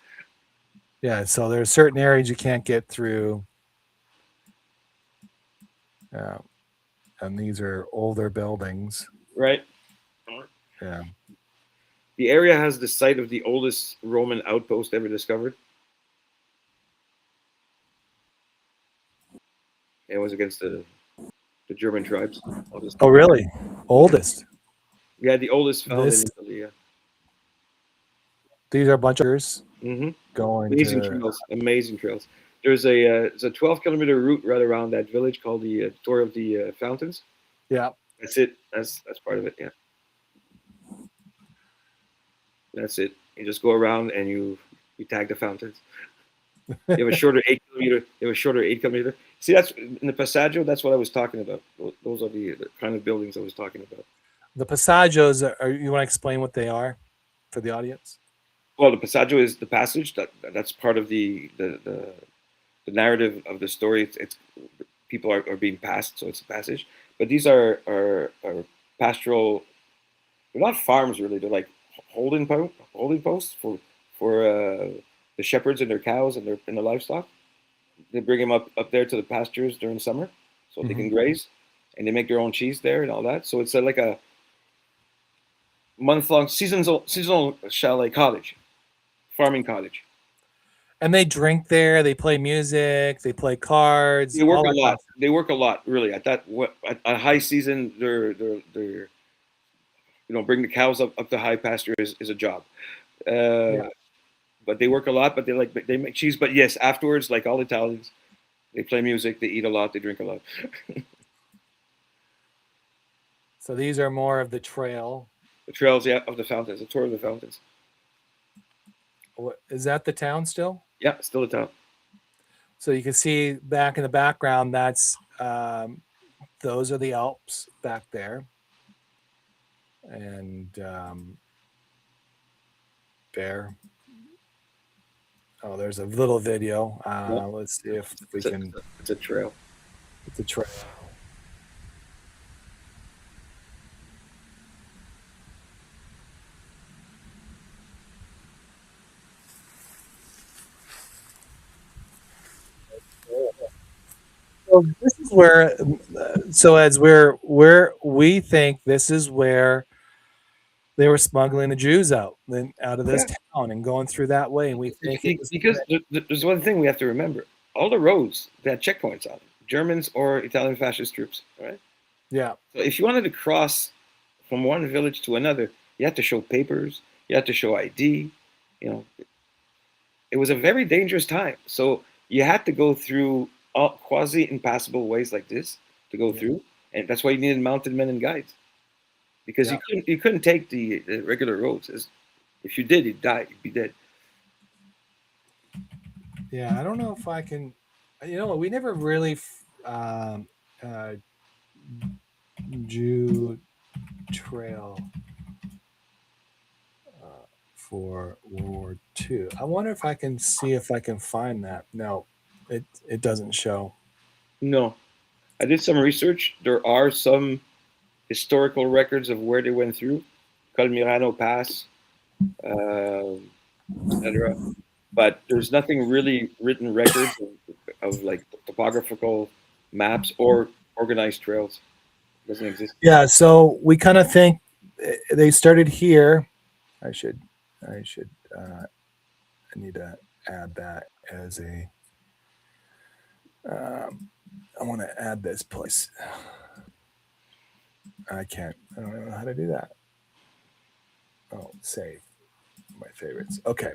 Yeah. So there's certain areas you can't get through. Yeah. And these are older buildings. Right. Yeah. The area has the site of the oldest Roman outpost ever discovered. It was against the German tribes. I'll just, Oh, really? Oldest. yeah, the oldest found This, in Italy. Yeah. these are a bunch of years Hmm. going Amazing to, trails. Amazing trails. There's a 12-kilometer route right around that village called the Tour of the Fountains. yeah. That's it. That's part of it. Yeah, that's it. You just go around and you tag the fountains. You have a shorter 8 kilometer. You have a shorter 8 kilometer. See, that's in the Passaggio. That's what I was talking about. Those are the kind of buildings I was talking about. The Passagios, you want to explain what they are for the audience? Well, the Passaggio is the passage. That's part of the narrative of the story. It's people are being passed, so it's a passage. But these are pastoral. They're not farms really. They're like holding posts for the shepherds and their cows and their livestock. They bring them up there to the pastures during summer, so they Hmm. can graze, and they make their own cheese there and all that. So it's like a month-long seasonal chalet cottage, farming cottage. And they drink there, they play music, they play cards, They work all a that kind of lot. stuff. They work a lot, really. At high season, they're bring the cows up to high pasture is a job. Yeah. Uh, but they work a lot. But they make cheese. But yes, afterwards, like all Italians, they play music, they eat a lot, they drink a lot. So these are more of the trail. The trails, yeah, of the fountains, the tour of the fountains. Is that the town still? Yeah, still a town. So you can see back in the background, those are the Alps back there. And there. Oh, there's a little video. Yeah, Let's see if we it's a, can it's a trail. get the trail. So this is where, so as we think this is where they were smuggling the Jews out of this Yeah, town and going through that way, and we think it was because there's one thing we have to remember: all the roads they had checkpoints on them, Germans or Italian fascist troops. All right. yeah, So if you wanted to cross from one village to another, you had to show papers, you had to show ID. You know, it was a very dangerous time. So you had to go through quasi impassable ways like this to go yeah, through, and that's why you needed mounted men and guides because yeah, you couldn't take the regular roads. If you did, you'd die. You'd be dead. yeah. I don't know if I can. We never really uh, Jew trail for World War II. I wonder if I can see if I can find that. No, it doesn't show. No, I did some research. There are some historical records of where they went through, Colmirano Pass, etc. But there's nothing really written records of like topographical maps or organized trails. It doesn't exist. Yeah, so we kind of think they started here. I should, I should, I need to add that as a. I want to add this place. I can't. I don't know how to do that. Oh, save my favorites. Okay,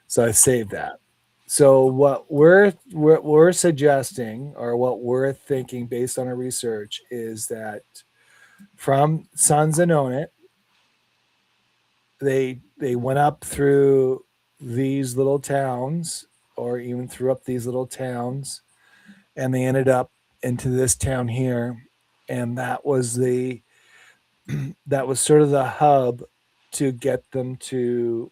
so I saved that. So what we're suggesting, or what we're thinking based on our research, is that from San Zenone, they went up through these little towns, or even through up these little towns, and they ended up into this town here, and that was that was sort of the hub to get them to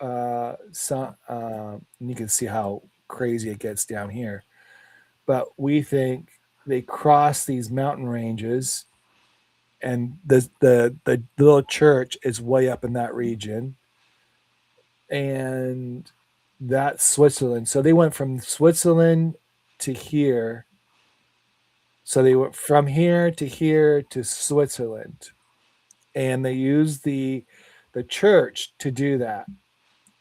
and you can see how crazy it gets down here. But we think they cross these mountain ranges, and the little church is way up in that region, and that's Switzerland. So they went from Switzerland to here. So they went from here to Switzerland, and they used the church to do that.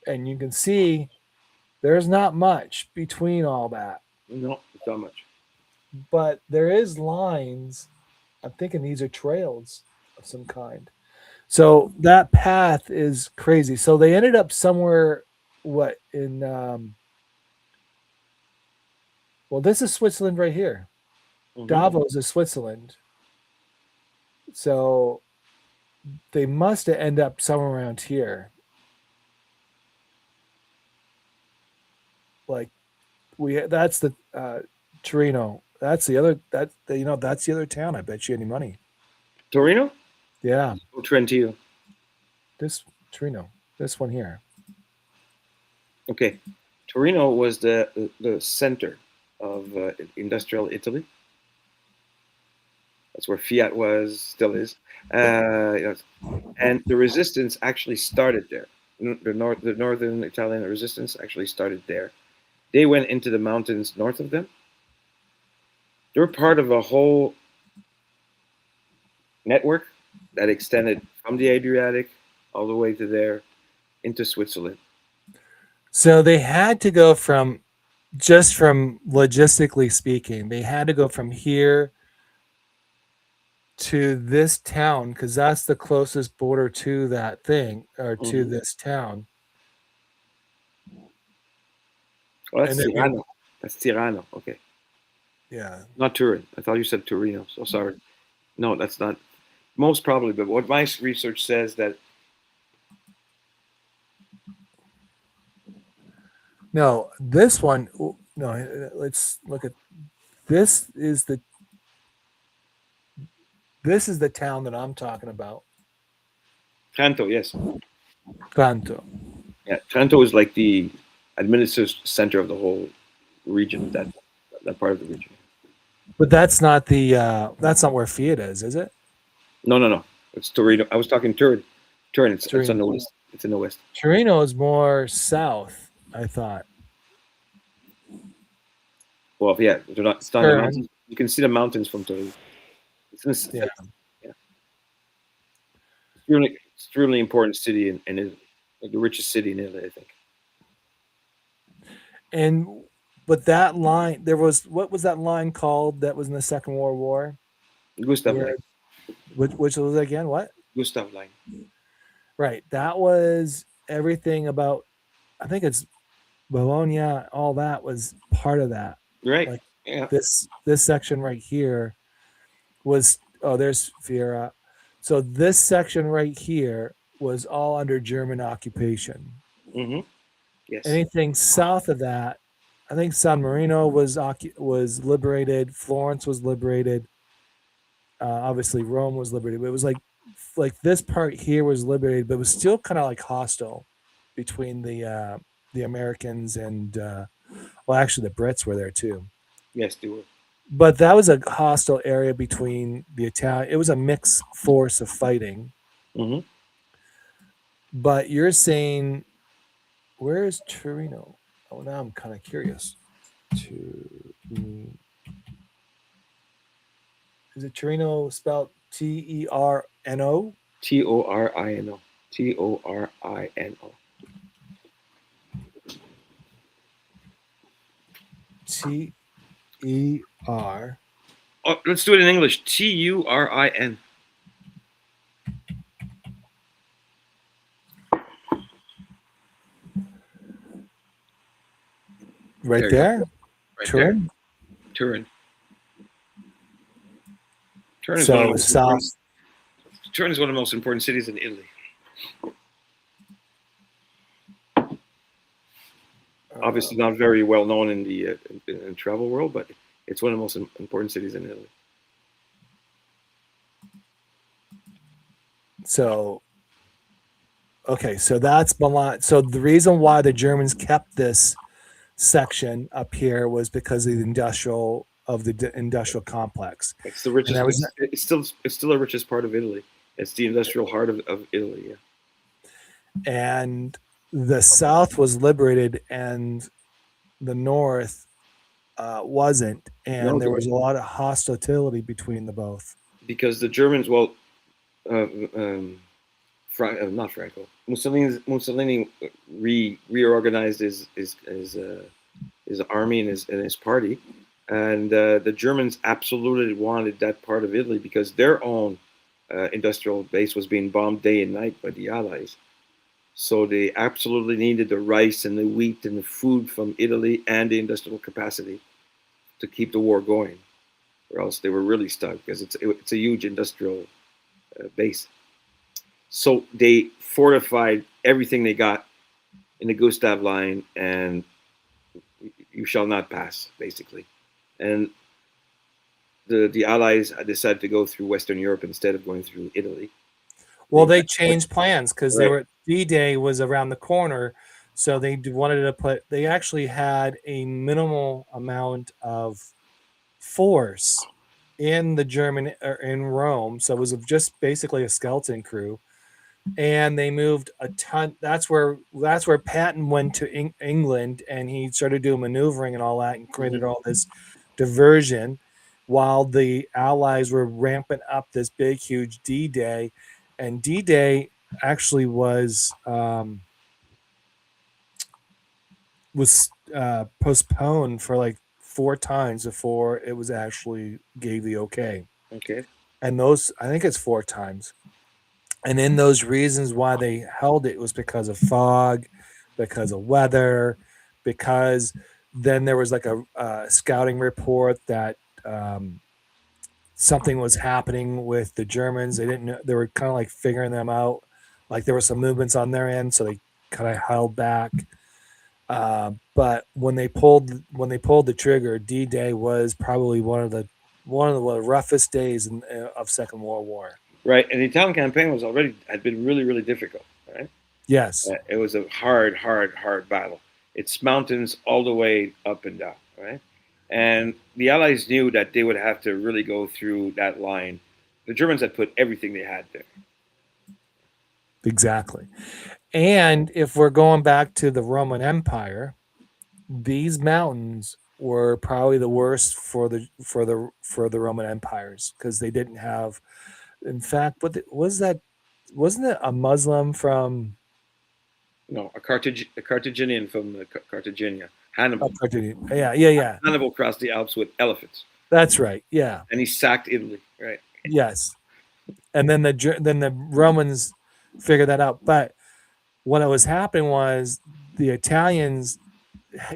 And you can see there's not much between all that, No, it's not much. but there is lines. I'm thinking these are trails of some kind. So that path is crazy. So they ended up somewhere, what in well, this is Switzerland right here. Davos is Switzerland. So they must have ended up somewhere around here. Like that's the Torino. That's the other that's the other town. I bet you any money. Torino? Yeah. Or Trentino? This Torino. This one here. Okay. Torino was the center of industrial Italy. That's where Fiat was, still is. And the resistance actually started there. The northern Italian resistance actually started there. They went into the mountains north of them. They were part of a whole network that extended from the Adriatic all the way to there into Switzerland. So they had to go from, just from logistically speaking, they had to go from here to this town because that's the closest border to that thing or to this town. Oh, that's Tirano. That's Tirano. Okay. Yeah. Not Turin. I thought you said Torino. So sorry. No, that's not. Most probably, but what my research says that. No, this one. No, let's look at this. This is the town that I'm talking about. Trento, yes. Trento. Yeah, Trento is like the administrative center of the whole region. That part of the region. But that's not where Fiat is it? No. It's Torino. I was talking Turin. Turin. It's on the west. It's in the west. Torino is more south, I thought. Well, yeah, they're not. It's not in the mountains. You can see the mountains from Torino. It's in extremely important city in Italy, like the richest city in Italy, I think. But that line, what was that line called that was in the Second World War? Gustav Line. Which was again what? Gustav Line. Right. That was everything about, I think it's Bologna, all that was part of that. Right. Like this section right here was, there's Fiera. So this section right here was all under German occupation. Yes. Anything south of that, I think San Marino was liberated. Florence was liberated. Obviously, Rome was liberated. But it was like this part here was liberated, but it was still kind of like hostile between the Americans and well, actually, the Brits were there too. Yes, they were. But that was a hostile area between the Italian. It was a mixed force of fighting. But you're saying, where is Torino? Oh, now I'm kind of curious. Is it Torino spelled Terno? Torino. Torino. T-E-R. Oh, let's do it in English. Turin. Right there? Right Turin? Turin. Turin is one of the most important cities in Italy. Obviously not very well known in the in travel world, but It's one of the most important cities in Italy. So, okay, so that's Milan. So the reason why the Germans kept this section up here was because of the industrial complex, It's the and richest. there was It's still the richest part of Italy. It's the industrial heart of Italy. Yeah. and the South was liberated, and the North wasn't, No, and there was a lot of hostility between the both. because the Germans, well, uh, um, not Franco. Mussolini reorganized his army and his party, and the Germans absolutely wanted that part of Italy because their own industrial base was being bombed day and night by the Allies. So they absolutely needed the rice and the wheat and the food from Italy and the industrial capacity to keep the war going, or else they were really stuck because it's a huge industrial base. So they fortified everything they got in the Gustav line, and you shall not pass, basically. And the Allies decided to go through Western Europe instead of going through Italy. Well, they changed plans because they Right. were D-Day was around the corner, so they wanted to put. They actually had a minimal amount of force in the German or in Rome, so it was just basically a skeleton crew, and they moved a ton. That's where Patton went to England, and he started doing maneuvering and all that, and created all this diversion, while the Allies were ramping up this big, huge D-Day, and D-Day actually was postponed for like 4 times before it was actually gave the okay. Okay. And those, I think it's 4 times. And in those reasons why they held it was because of fog, because of weather, because then there was like a scouting report that something was happening with the Germans. They didn't know, they were kind of like figuring them out. Like there were some movements on their end, so they kind of held back. But when they pulled the trigger, D-Day was probably one of the roughest days of Second World War. Right. And the Italian campaign had been really, really difficult. Right. Yes, It was a hard, hard, hard battle. It's mountains all the way up and down. Right. And the Allies knew that they would have to really go through that line. The Germans had put everything they had there. exactly. And if we're going back to the Roman Empire, these mountains were probably the worst for the Roman empires because they didn't have. In fact, was that? Wasn't it a Muslim from No, a Carthaginian from Cartagena, Hannibal. Carthage? Yeah, yeah, yeah. Hannibal crossed the Alps with elephants, That's right. Yeah. and he sacked Italy. Right. Yes. And then the Romans figured that out. But what was happening was the Italians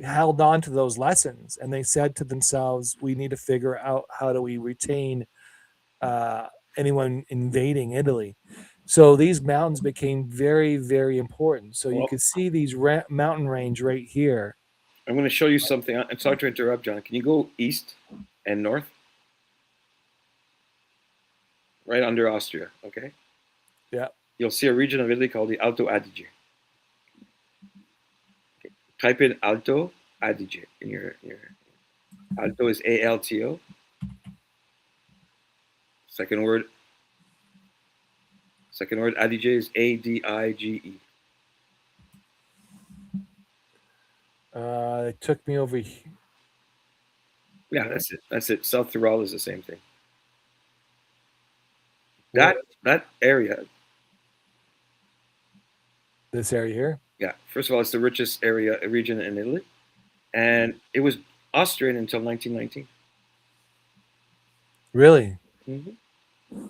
held on to those lessons, and they said to themselves, "We need to figure out how do we retain uh, anyone invading Italy." So these mountains became very, very important. So you Well, could see these mountain range right here. I'm going to show you something. I'm sorry to interrupt, John. Can you go east and north, right under Austria? Okay. Yeah. You'll see a region of Italy called the Alto Adige. Okay. Type in Alto Adige in your Alto is ALTO. Second word Adige is ADIGE. It took me over. Yeah, that's it. That's it. South Tyrol is the same thing. That area, This area here. yeah. First of all, it's the richest region in Italy, and it was Austrian until 1919. Really? Mm-hmm.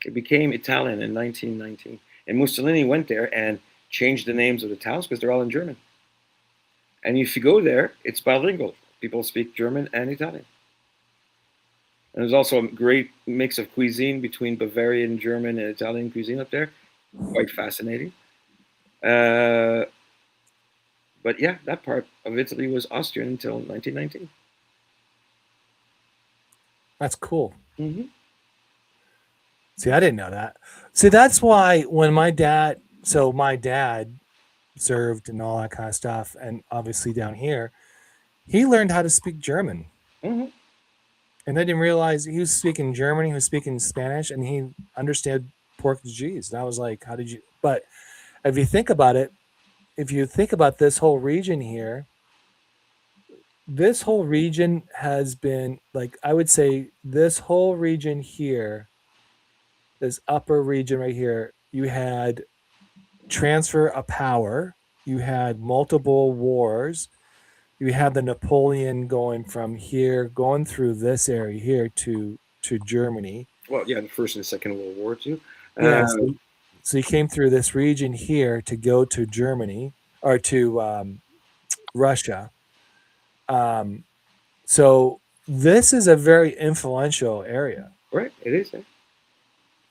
It became Italian in 1919, and Mussolini went there and changed the names of the towns because they're all in German. And if you go there, it's bilingual. People speak German and Italian. And there's also a great mix of cuisine between Bavarian, German, and Italian cuisine up there. Quite fascinating. But yeah, that part of Italy was Austrian until 1919. That's cool. Mm-hmm. See, I didn't know that. See, that's why when my dad served and all that kind of stuff, and obviously down here, he learned how to speak German. Mm-hmm. And I didn't realize he was speaking German, he was speaking Spanish, and he understood Portuguese. And I was like, how did you? But if you think about it, if you think about this whole region here, this whole region has been like, I would say, this whole region here, this upper region right here, you had transfer of power, you had multiple wars, you had the Napoleon going from here, going through this area here to Germany. Well, yeah, the First and Second World War too. Yeah, Uh, so he came through this region here to go to Germany or to Russia. Um, so this is a very influential area, right, it is. Eh?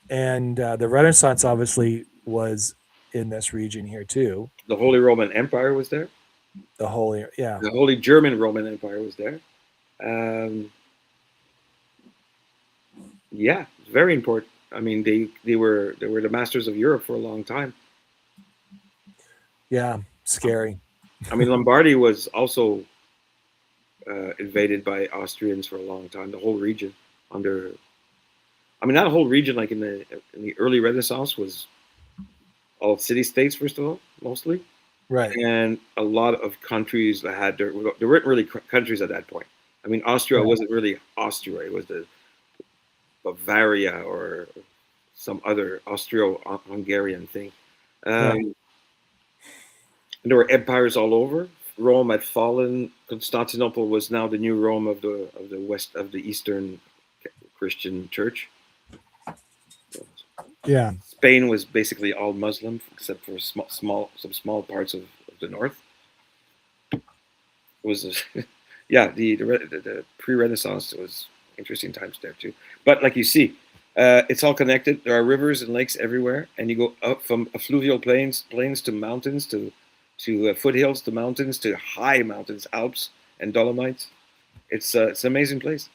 and the Renaissance obviously was in this region here too. The Holy Roman Empire was there. The whole yeah, The Holy German Roman Empire was there. Um, yeah, very important. I mean, they were the masters of Europe for a long time. yeah, scary. I mean, Lombardy was also invaded by Austrians for a long time. The whole region under, I mean, not a whole region like in the early Renaissance was all city states first of all, mostly, Right. and a lot of countries that had there weren't really countries at that point. I mean, Austria Right. wasn't really Austria; it was the Bavaria or some other Austro-Hungarian thing. Right. Um, and there were empires all over. Rome had fallen. Constantinople was now the new Rome of the west of the Eastern Christian Church. Yeah. Spain was basically all Muslim except for some small parts of the north. It was yeah, the pre-Renaissance was interesting times there too. But like you see, it's all connected. There are rivers and lakes everywhere, and you go up from fluvial plains to mountains to foothills to mountains to high mountains, Alps and Dolomites. It's an amazing place,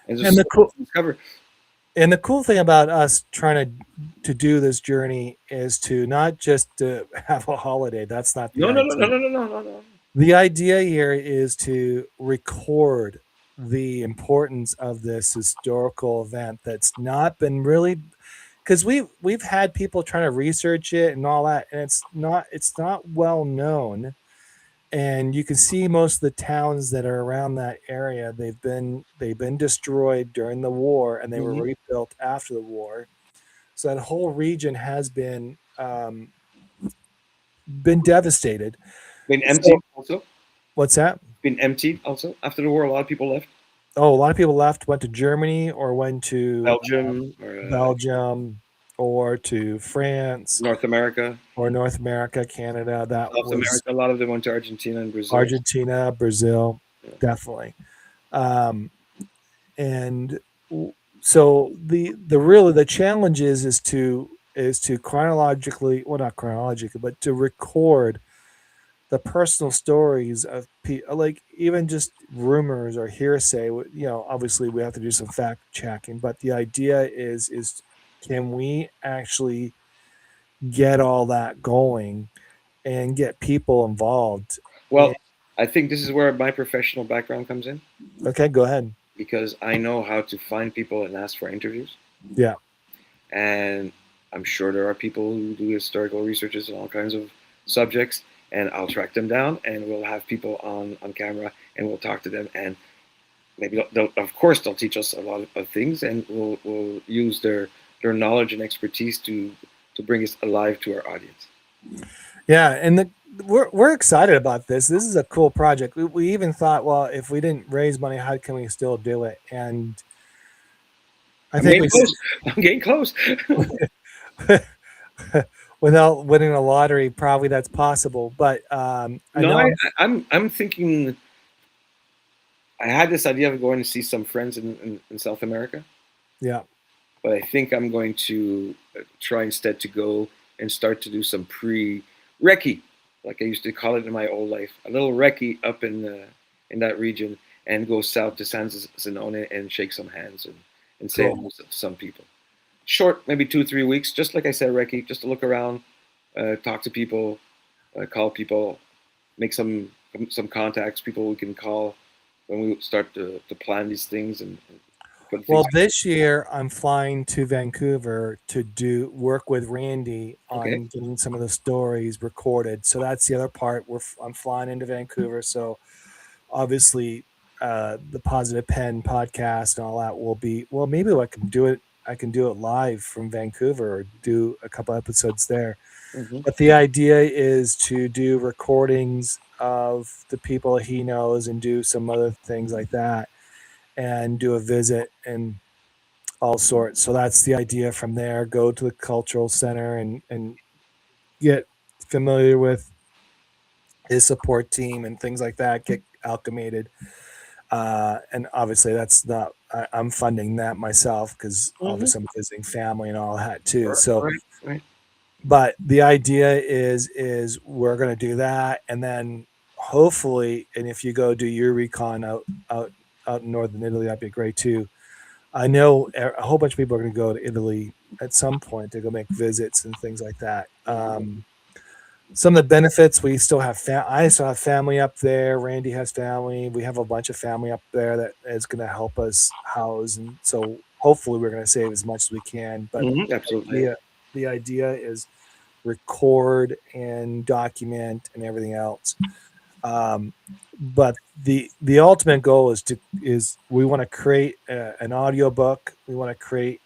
and there's And so the cool much to discover. and the cool thing about us trying to do this journey is to not just to have a holiday. That's not the No, no, no, no, idea. no, no, no, no, no. The idea here is to record the importance of this historical event that's not been really, because we've had people trying to research it and all that, and it's not well known. And you can see most of the towns that are around that area, they've been destroyed during the war, and they were Mm-hmm. rebuilt after the war. So that whole region has been devastated. Been So emptied also. what's that? Been emptied also after the war. A lot of people left Oh, a lot of people left, went to Germany or went to Belgium or Belgium or to France North America, or North America, Canada. That South was America. A lot of them went to Argentina and Brazil. Argentina, Brazil, Yeah. definitely. Um, and so the challenge is to chronologically, well, not chronologically, but to record the personal stories of like even just rumors or hearsay. Obviously we have to do some fact checking, but the idea is can we actually get all that going and get people involved? And, Well, I think this is where my professional background comes in okay, go ahead. because I know how to find people and ask for interviews. Yeah. And I'm sure there are people who do historical researches on all kinds of subjects, and I'll track them down, and we'll have people on camera, and we'll talk to them, and maybe of course they'll teach us a lot of things, and we'll use their knowledge and expertise to bring us alive to our audience. Yeah, and we're excited about this. This is a cool project. We even thought, well, if we didn't raise money, how can we still do it? And I I'm think getting close. I'm getting close. without winning a lottery, probably that's possible. But I No, know, I'm thinking. I had this idea of going to see some friends in South America, yeah, but I think I'm going to try instead to go and start to do some pre-recce, like I used to call it in my old life, a little recce up in that region, and go south to San Zenone and shake some hands and say Cool. hello to some people. Short, maybe 2 3 weeks, just like I said, Reiki, just to look around, talk to people, call people, make some contacts, people we can call when we start to plan these things and put Well, things. this year I'm flying to Vancouver to do work with Randy Okay. on getting some of the stories recorded. So that's the other part. I'm flying into Vancouver, so obviously the Positive Pen podcast and all that will be well. Maybe I can do it. I can do it live from Vancouver or do a couple episodes there. Hmm. But the idea is to do recordings of the people he knows and do some other things like that and do a visit and all sorts. So that's the idea from there. Go to the cultural center and get familiar with his support team and things like that. Get acclimated, and obviously that's not. I'm funding that myself because Hmm. obviously I'm visiting family and all that too. Right, So, right, right. but the idea is we're going to do that, and then hopefully, and if you go do your recon out in northern Italy, that'd be great too. I know a whole bunch of people are going to go to Italy at some point to go make visits and things like that. Some of the benefits we still have. I still have family up there. Randy has family. We have a bunch of family up there that is going to help us house, and so hopefully we're going to save as much as we can. But Hmm. Absolutely. the idea is record and document and everything else. Um, but the ultimate goal is we want to create an audio book. We want to create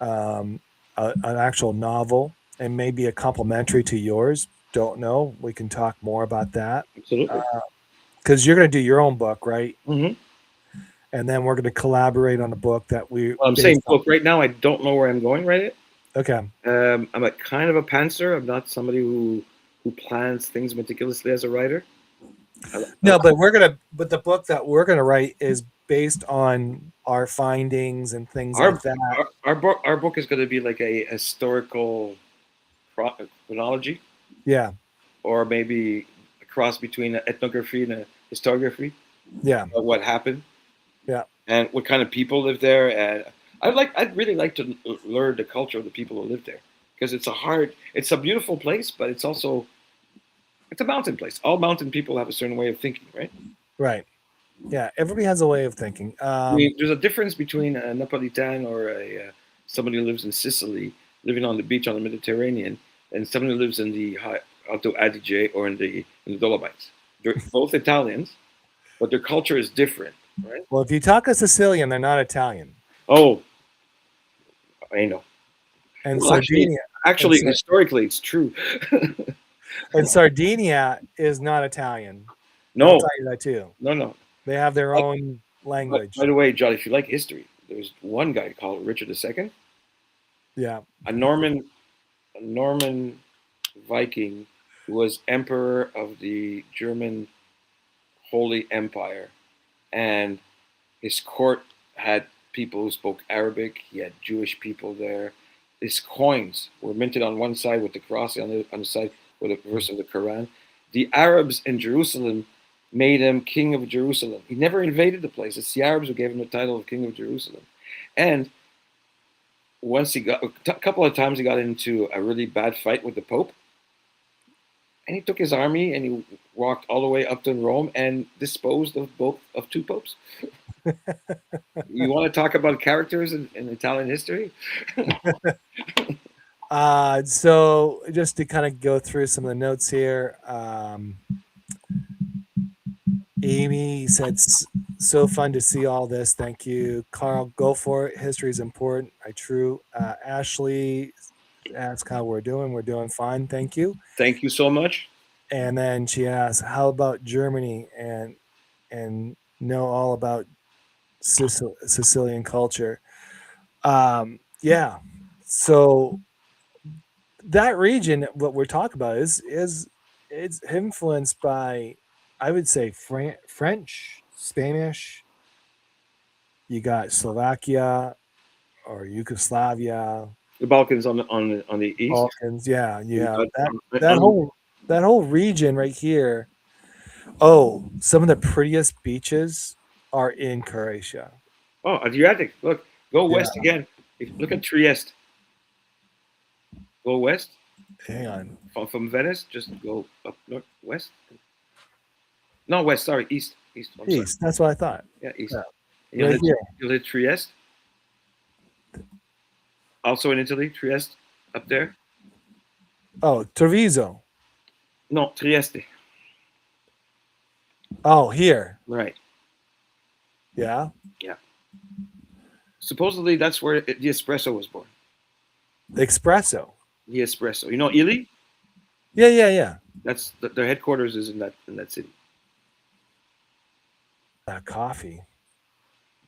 um, an actual novel and maybe a complementary to yours. Don't know. We can talk more about that Absolutely. because you're going to do your own book, right? Hmm. And then we're going to collaborate on a book that we Well, I'm based saying, on. look, right now I don't know where I'm going right. Okay. I'm a kind of a pantser. I'm not somebody who plans things meticulously as a writer. I, No, but but the book that we're gonna write is based on our findings and things like our, that. our book is going to be like a historical chronology, Yeah, or maybe a cross between ethnography and a historiography yeah, of what happened yeah, and what kind of people live there. And I'd really like to learn the culture of the people who live there, because it's a beautiful place, but it's a mountain place. All mountain people have a certain way of thinking, right? right. Yeah, everybody has a way of thinking. I mean, there's a difference between a Napolitan or somebody who lives in Sicily, living on the beach on the Mediterranean, and someone who lives in the Alto Adige or in the Dolomites. They're both Italians, but their culture is different, right? Well, if you talk a Sicilian, they're not Italian, Oh, I know. and Well, actually, Sardinia and actually, historically, it's true. Sardinia is not Italian. I'll No, tell you that too. no, no. They have their But, own by language. the way, John, if you like history, there's one guy called Richard II, Yeah, a Norman Viking who was emperor of the German Holy Empire, and his court had people who spoke Arabic. He had Jewish people there. His coins were minted on one side with the cross, on the side with a verse of the Quran. The Arabs in Jerusalem made him king of Jerusalem. He never invaded the place. It's the Arabs who gave him the title of king of Jerusalem. And once a couple of times he got into a really bad fight with the Pope, and he took his army and he walked all the way up to Rome and disposed of both of two popes. You want to talk about characters in Italian history? so just to kind of go through some of the notes here. Amy said, "So fun to see all this. Thank you, Carl. Go for it. History is important. I true." Ashley asked how we're doing. We're doing fine. Thank you. Thank you so much. And then she asked, "How about Germany and know all about Sicilian culture?" Yeah. So that region, what we're talking about, is it's influenced by, I would say, French, Spanish. You got Slovakia or Yugoslavia, The Balkans on the east. Balkans. Yeah, you You have got that on, that on whole that whole region right here. Oh, some of the prettiest beaches are in Croatia. Oh, Adriatic. Look, go Yeah, west again. Look at Trieste. Go west hang on. from Venice. Just go up north, west. No, west. Sorry, east. East. I'm sorry. East. That's what I thought. Yeah, east. Yeah, And right here. you'll hit Trieste. Also in Italy, Trieste, up there. Oh, Treviso. No, Trieste. Oh, here. Right. Yeah. Yeah. Supposedly that's where the espresso was born. Espresso. The espresso. You know, Ely. Yeah, yeah, yeah. That's their headquarters is in that city. Coffee.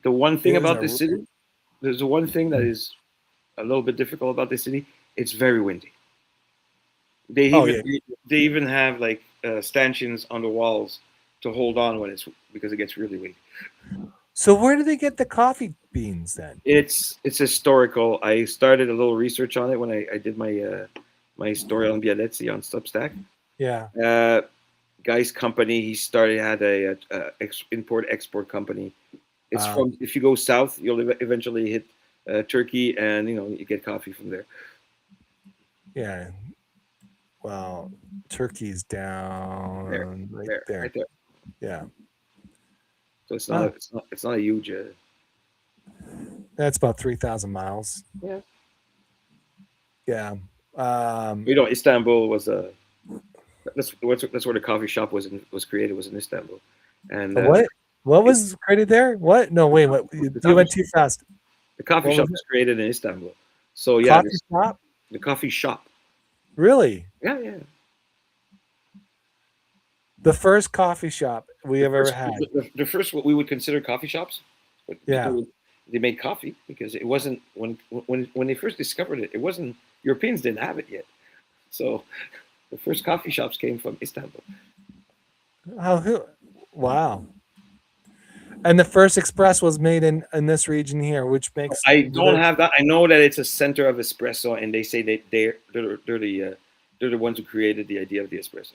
The one thing There's about a. this city, there's the one thing that is a little bit difficult about this city. It's very windy. They Oh even yeah. they even have like stanchions on the walls to hold on when it's because it gets really windy. So where do they get the coffee beans then? It's historical. I started a little research on it when I did my story on Bialetti on Substack. Yeah. Uh, guy's company. He started had a import export company. It's from if you go south, you'll eventually hit Turkey, and you get coffee from there. Yeah. Well, Turkey's There, down right there, there. right there. Yeah. So it's not Ah, it's not a huge. that's about 3,000 miles. Yeah. Yeah. Um, Istanbul was a that's where the coffee shop was created was in Istanbul, and what? What it, was created there? What? No, wait. What? the You coffee went too fast. the coffee What shop was it? was created in Istanbul. So yeah, Coffee shop? the coffee shop. Really? Yeah, yeah. The first coffee shop we The have ever first had. the first what we would consider coffee shops, but Yeah. they made coffee because it wasn't when they first discovered it. It wasn't Europeans didn't have it yet. So the first coffee shops came from Istanbul. How? Wow. And the first express was made in this region here, which makes I don't have that. I know that it's a center of espresso, and they say that they're the ones who created the idea of the espresso.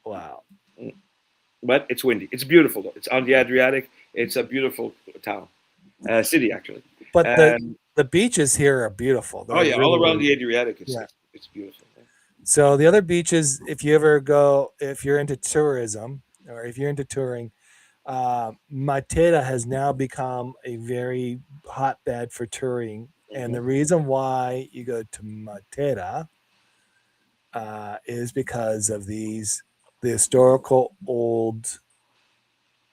wow. Mm. But it's windy. It's beautiful though. It's on the Adriatic. It's a beautiful town, city actually. But Um, the beaches here are beautiful. oh They're yeah, all really, around really, the Adriatic, yeah. it's beautiful. Yeah. So the other beaches, if you ever go, if you're into tourism or if you're into touring, Matera has now become a very hotbed for touring. And Mm-hmm. the reason why you go to Matera is because of the historical old,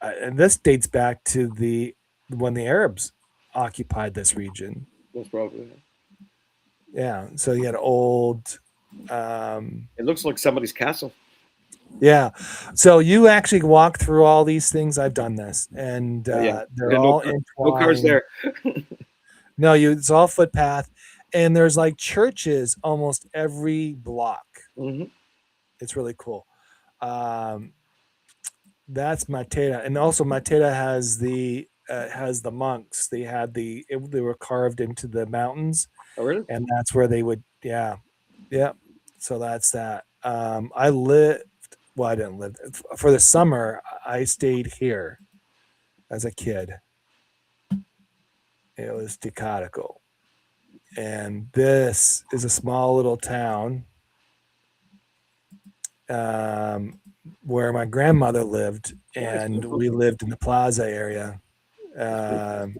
and this dates back to the when the Arabs occupied this region. Most probably. Yeah. Yeah, so you had old. Um, It looks like somebody's castle. yeah, so you actually walk through all these things. I've done this, and Yeah, they're yeah. all No cars entwined. there. No, it's all footpath, and there's like churches almost every block. Mm-hmm. It's really cool. Um, that's Mateta, and also Mateta has the monks. They were carved into the mountains, Oh really? and that's where they would. Yeah, yeah. So that's that. I lived. Well, I didn't live for the summer. I stayed here as a kid. It was Tecatico, and this is a small little town um, where my grandmother lived, Nice. and we lived in the Plaza area. Um,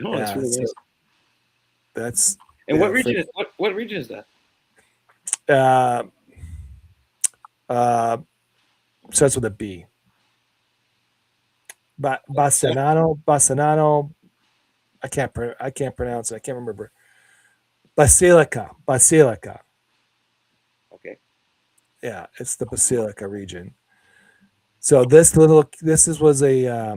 No, that's yeah, really so nice. that's And yeah. For, what region is that? uh, uh, starts with a B. Bassanano. I can't pronounce it. I can't remember. Basilica. Okay. Yeah, it's the Basilica region. So was a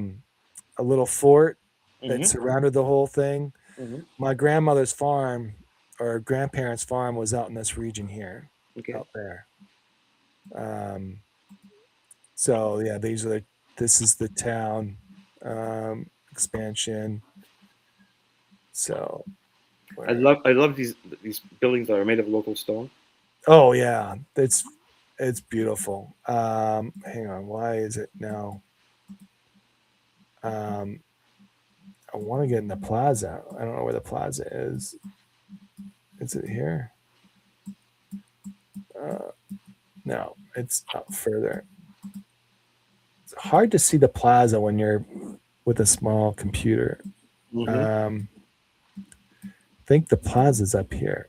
little fort that Mm-hmm. surrounded the whole thing. Mm-hmm. My grandmother's farm or grandparents' farm was out in this region here, Okay. out there. Um, so yeah, this is the town expansion. So I love these buildings that are made of local stone. oh yeah, It's beautiful. Hang on, why is it now? Um, I want to get in the plaza. I don't know where the plaza is. Is it here? Uh, no, it's up further. It's hard to see the plaza when you're with a small computer. Mm-hmm. I think the plaza's up here.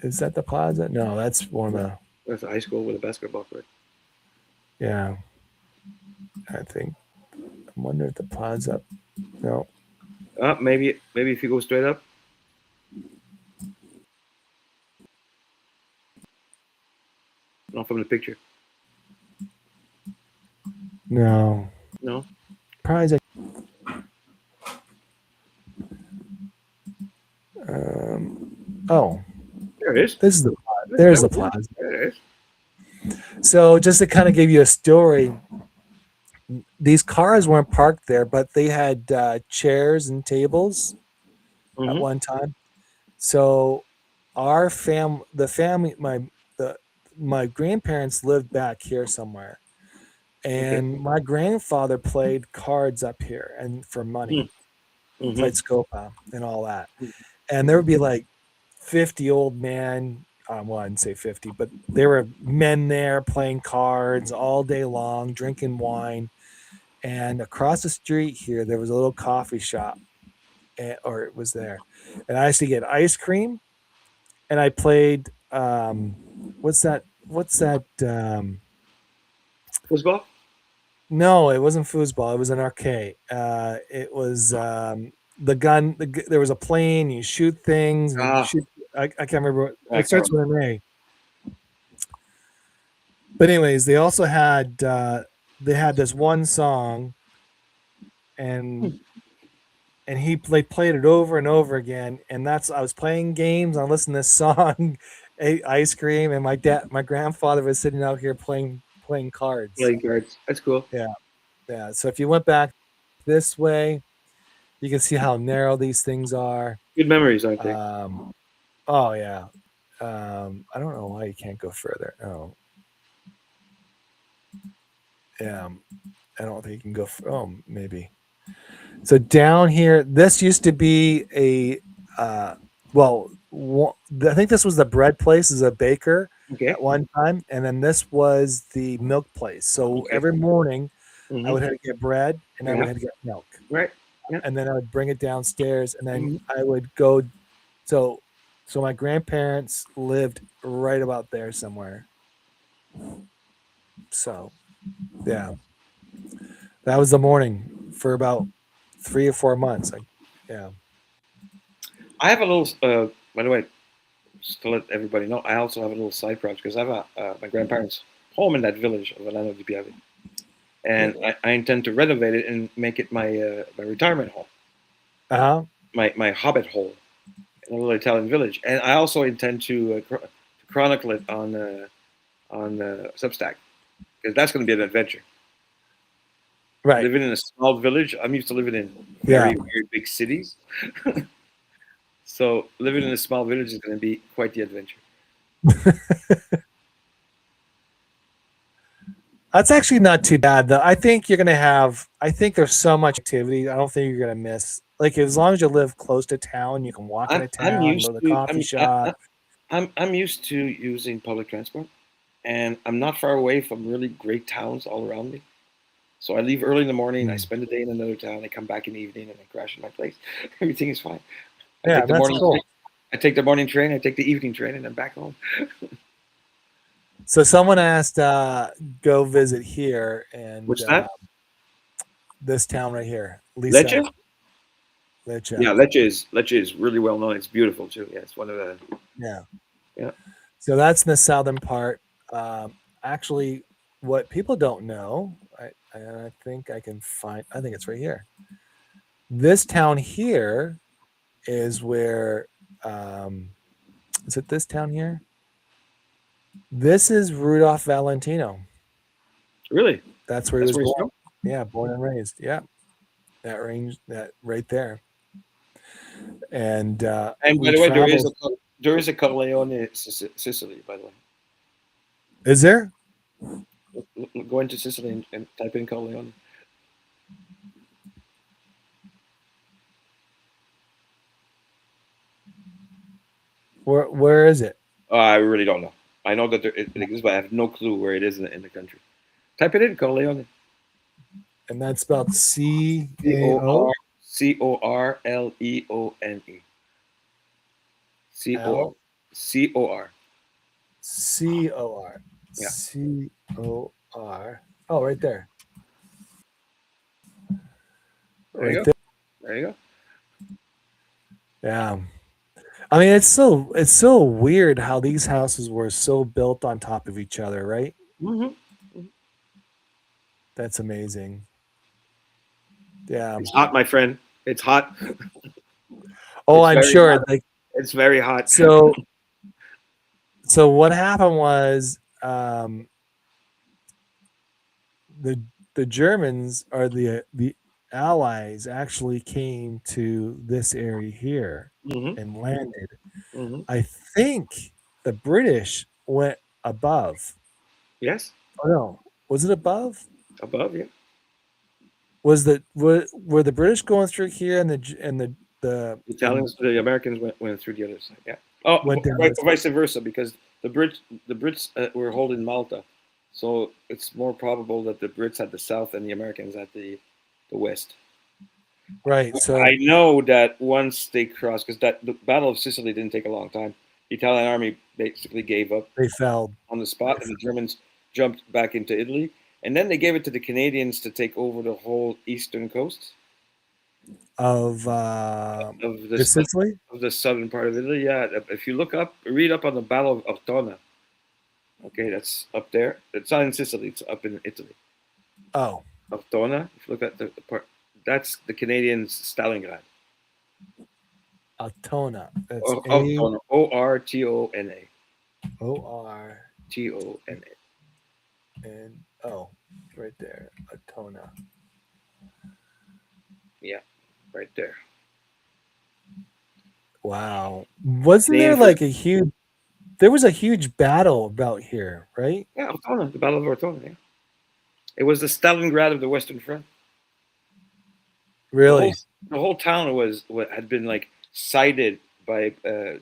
Is that the plaza? No, that's one of the. That's a high school with a basketball court. Yeah, I think. I wonder if the plaza. No. Maybe if you go straight up. Not from the picture. No. No. Prize. Oh, There it is. this is the. There's the plaza. There it is. So just to kind of give you a story, these cars weren't parked there, but they had chairs and tables at Mm-hmm. one time. So the family, the my grandparents lived back here somewhere, Okay. and my grandfather played cards up here and for money, Mm-hmm. played Scopa and all that. And there would be like 50 old men. Well, I didn't say 50, but there were men there playing cards all day long, drinking wine. And across the street here, there was a little coffee shop, or it was there. And I used to get ice cream, and I played. What's that? What's that? Football. No, it wasn't foosball. It was an arcade. It was the gun. There was a plane. You shoot things. And you Ah, shoot. I can't remember. I It starts can't with an A. But anyways, they also had they had this one song, and they played it over and over again. And that's I was playing games. I listened to this song, ate ice cream, and my grandfather was sitting out here playing cards. playing cards. That's cool. Yeah, yeah. So if you went back this way, you can see how narrow these things are. Good memories, aren't they? Oh yeah. I don't know why you can't go further. Oh, yeah. I don't think you can go. Maybe. So down here, this used to be a. Well, I think this was the bread place as a baker Okay. at one time, and then this was the milk place. So Okay. every morning, I would Mm-hmm. have to get bread, and I would Yeah. have to get milk. Right. Yeah. And then I would bring it downstairs, and then Mhm. I would go. So, so my grandparents lived right about there somewhere. So, yeah, that was the morning for about 3 or 4 months. Yeah. I have a little. By the way, just to let everybody know, I also have a little side project because I have my grandparents' home in that village of Alano di Piave, and I intend to renovate it and make it my retirement home, Uh huh. my hobbit hole in a little Italian village, and I also intend to chronicle it on Substack because that's going to be an adventure. Right. Living in a small village, I'm used to living in Yeah. very big cities, so living in a small village is going to be quite the adventure. That's actually not too bad though. I think you're gonna have. I think there's so much activity. I don't think you're gonna miss. Like as long as you live close to town, you can walk into I'm town, go used to the to coffee shop. I'm used to using public transport, and I'm not far away from really great towns all around me. So I leave early in the morning, I Mm. spend the day in another town, I come back in the evening, and I crash in my place. Everything is fine. I Yeah, take the that's morning cool. I take the morning train, I take the evening train, and I'm back home. So someone asked, go visit here and What's that? this town right here, Lisa, Lecce? Licha. Yeah, Lecce is really well known. It's beautiful too. Yeah, it's one of the Yeah. yeah. So that's in the southern part. Actually, what people don't know, I think I can find. I think it's right here. This town here is where. Um, is it this town here? This is Rudolph Valentino. Really, That's where he that's was where he's born. from. Yeah, born and raised. Yeah, that right there. And And by we the way, there is traveled. There is a Corleone Sicily, by the way. Is there? Go into Sicily and type in Corleone. Where is it? I really don't know. I know that it exists, but I have no clue where it is in the country. Type it in, Corleone. And that's spelled C C A O O R Corleone. C O R L COR. C O R Yeah. COR. Oh, right there. There you Right go. there. There you go. Yeah. I mean, it's so weird how these houses were so built on top of each other, right? Mm-hmm. That's amazing. Yeah. It's hot, my friend. It's hot. Oh, It's I'm very sure. hot. Like It's very hot. so. So what happened was the the Germans or the Allies actually came to this area here Mm-hmm. and landed. Mm-hmm. I think the British went above. Yes. Oh no, was it above? Above, yeah. Were the British going through here and the The and Italians, the Americans went through the other side. Yeah. Oh, went down this way? vice versa, because the Brits were holding Malta, so it's more probable that the Brits had the south and the Americans at the west. Right. So I know that once they crossed, because that the Battle of Sicily didn't take a long time. The Italian army basically gave up they fell on the spot, and the Germans jumped back into Italy, and then they gave it to the Canadians to take over the whole eastern coast of of Sicily. of the southern part of Italy. Yeah, if you read up on the Battle of Ortona. Okay, that's up there. It's not in Sicily. It's up in Italy. Oh, Ortona. If you look at the part, that's the Canadians' Stalingrad. Altona. That's A Ortona. Ortona. O R Tona. and oh, right there, Altona. Yeah, right there. Wow, wasn't there Named for like a huge? There was a huge battle about here, right? yeah, Ortona. The Battle of Ortona. Yeah, it was the Stalingrad of the Western Front. The whole Really? the whole town had been like sighted by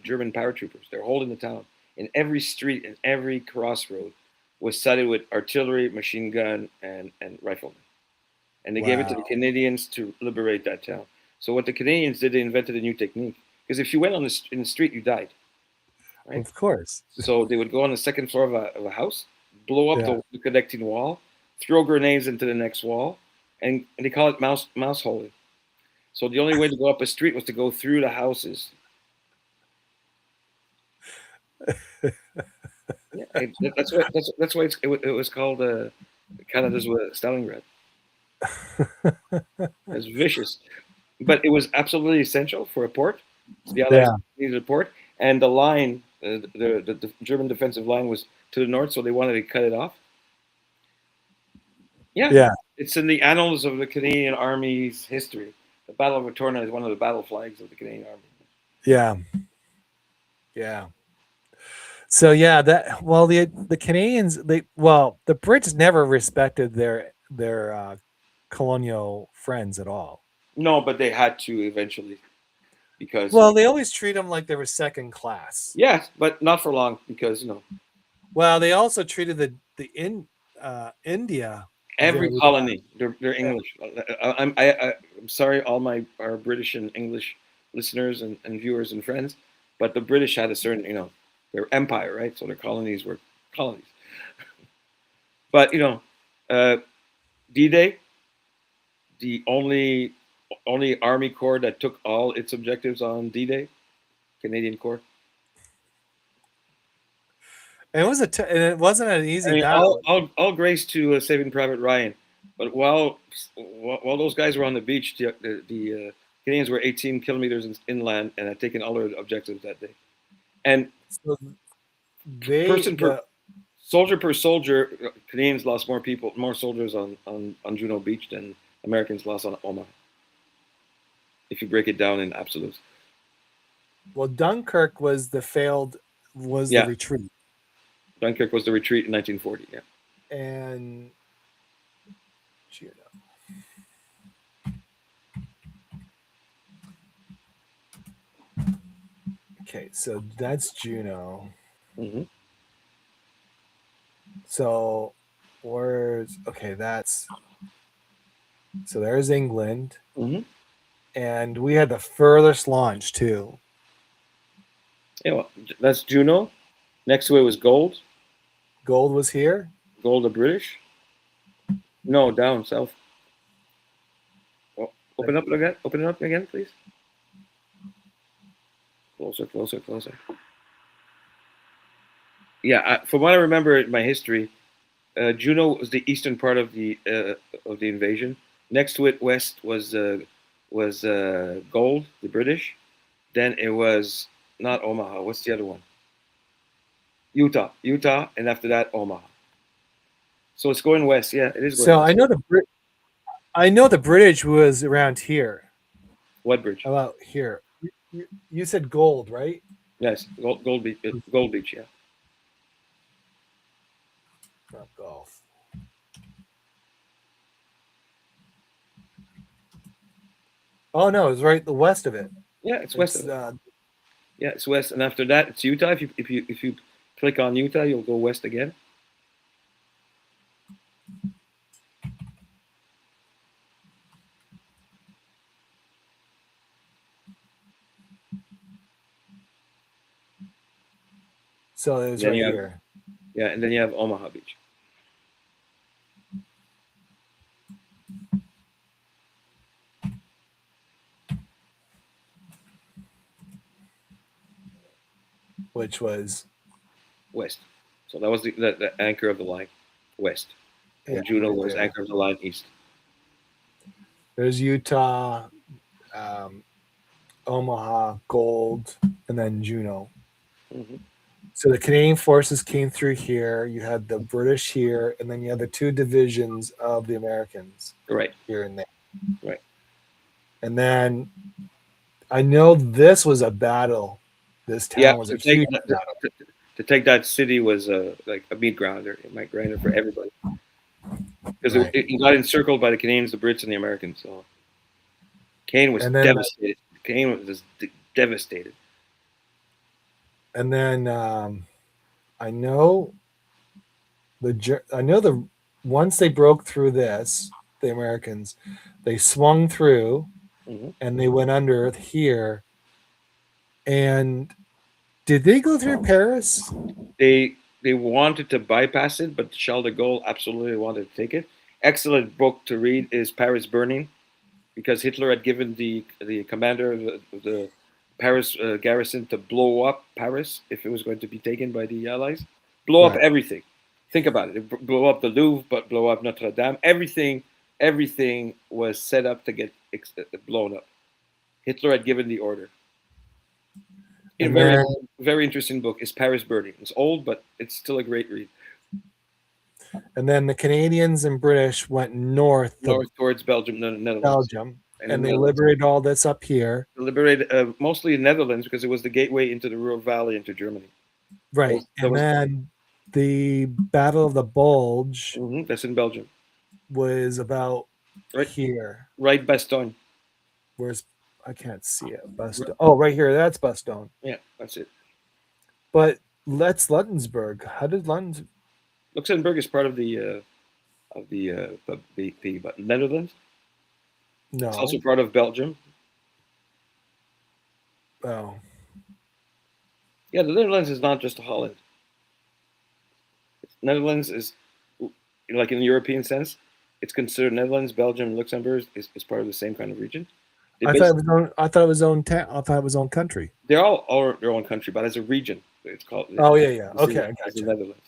German paratroopers. They're holding the town. In every street and every crossroad was sighted with artillery, machine gun, and riflemen. And they gave it to the Wow. Canadians to liberate that town. So what the Canadians did, they invented a new technique. Because if you went in the street, you died, right? Of course. So they would go on the second floor of a house, blow up Yeah. the connecting wall, throw grenades into the next wall, and they call it mouse holing. So the only way to go up a street was to go through the houses. Yeah, that's why it was called Canada's Stalingrad. It's vicious, but it was absolutely essential for a port. The Allies Yeah. needed a port, and the line, the German defensive line was to the north, so they wanted to cut it off. Yeah, Yeah. it's in the annals of the Canadian Army's history. The Battle of Ortona is one of the battle flags of the Canadian Army. Yeah. Yeah. So yeah, that well the Canadians the Brits never respected their colonial friends at all. No, but they had to eventually because Well, they always treat them like they were second class. yes, but not for long because Well, they also treated India every very colony they're bad. English. I'm sorry, all our British and English listeners and viewers and friends, but the British had a certain their empire, right? So their colonies were colonies. But uh, D-Day, the only Army Corps that took all its objectives on D-Day, Canadian Corps. And and it wasn't an I easy mean, all battle. all grace to Saving Private Ryan, but while those guys were on the beach, the Canadians were 18 kilometers inland and had taken all their objectives that day. And So they person per the soldier per soldier, Canadians lost more soldiers on Juno Beach than Americans lost on Omaha. If you break it down in absolutes. Well, Dunkirk was the Yeah, retreat, Dunkirk was the retreat in 1940. Yeah. and Juno. Okay, so that's Juno. Hmm. So where's okay? That's so there's England, Hmm. and we had the furthest launch too. Yeah, well, that's Juno. Next to it was Gold. Gold was here. Gold, the British. No, down south. Oh, open up again. Open it up again, please. Closer, closer, closer. Yeah, from what I remember in my history, Juno was the eastern part of the invasion. Next to it, west was Gold, the British. Then it was not Omaha. What's the other one? Utah, and after that, Omaha. So it's going west. Yeah, it is going So west. I know the British was around here, What bridge? about here. You said Gold, right? Yes, Gold Beach. Gold Beach. Yeah. Not golf. Oh no, it's right the west of it. Yeah, it's west of It's it. Yeah, it's west, and after that, it's Utah. If you click on Utah, you'll go west again. so it And was then right you have here. yeah, and then you have Omaha Beach. Which was West. So that was the anchor of the line, west, yeah, and Juno right was there. anchor of the line, east. There's Utah, um, Omaha, Gold, and then Juno. Hmm. So the Canadian forces came through here. You had the British here, and then you had the two divisions of the Americans Right, here and there. right. And then I know this was a battle. This Yeah, town was a huge battle. to take that city was like a meat grinder, a meat grinder for everybody because Right. it got encircled by the Canadians, the Brits, and the Americans. So Kane was And then devastated. Kane was just devastated. and then I know I know the once they broke through this, the Americans, they swung through Hmm. and they went under here. And did they go through Paris? They wanted to bypass it, but Charles de Gaulle absolutely wanted to take it. Excellent book to read is Paris Burning, because Hitler had given the commander of the Paris garrison to blow up Paris if it was going to be taken by the Allies. Blow up Right. everything. Think about it. Blow up the Louvre, but blow up Notre Dame. Everything was set up to get blown up. Hitler had given the order. A And very then very interesting book is Paris Burning. It's old, but it's still a great read. the Canadians and British went north of North towards Belgium, Netherlands, Belgium, and the and they Netherlands liberated all this up here. liberated mostly the Netherlands because it was the gateway into the Ruhr Valley into Germany. Right. That And was then the Battle of the Bulge that's in Belgium, was about right? here. Right, Bastogne. Where's I can't see it. Bastogne. Oh, right here. That's Bastogne. Yeah, that's it. But let's Luttensburg. How did Luttens? Luxembourg is part of the Netherlands. It's also No. part of Belgium. Oh, Yeah, the Netherlands is not just Holland. Netherlands is like in the European sense. It's considered Netherlands, Belgium, Luxembourg is part of the same kind of region. They I thought it basically was own. I thought it was own town. I thought it was own country. they're all their own country, but as a region, it's called Oh yeah, yeah. it's Okay, I as the gotcha. Netherlands.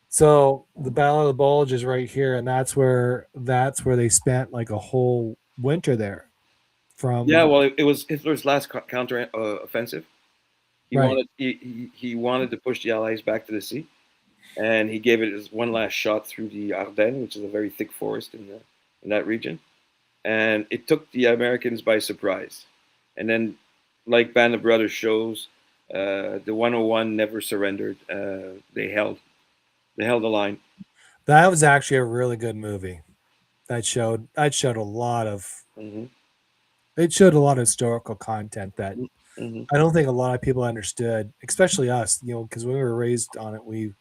So the Battle of the Bulge is right here, and that's where they spent like a whole winter there. Yeah, From well, it was Hitler's last counter offensive. right, He wanted to push the Allies back to the sea, and he gave it his one last shot through the Ardennes, which is a very thick forest in that region, and it took the Americans by surprise. And then like Band of Brothers shows. The 101 never surrendered. They held the line. That was actually a really good movie. That showed a lot of Hmm. it showed a lot of historical content that Hmm. I don't think a lot of people understood, especially us, because we were raised on it. We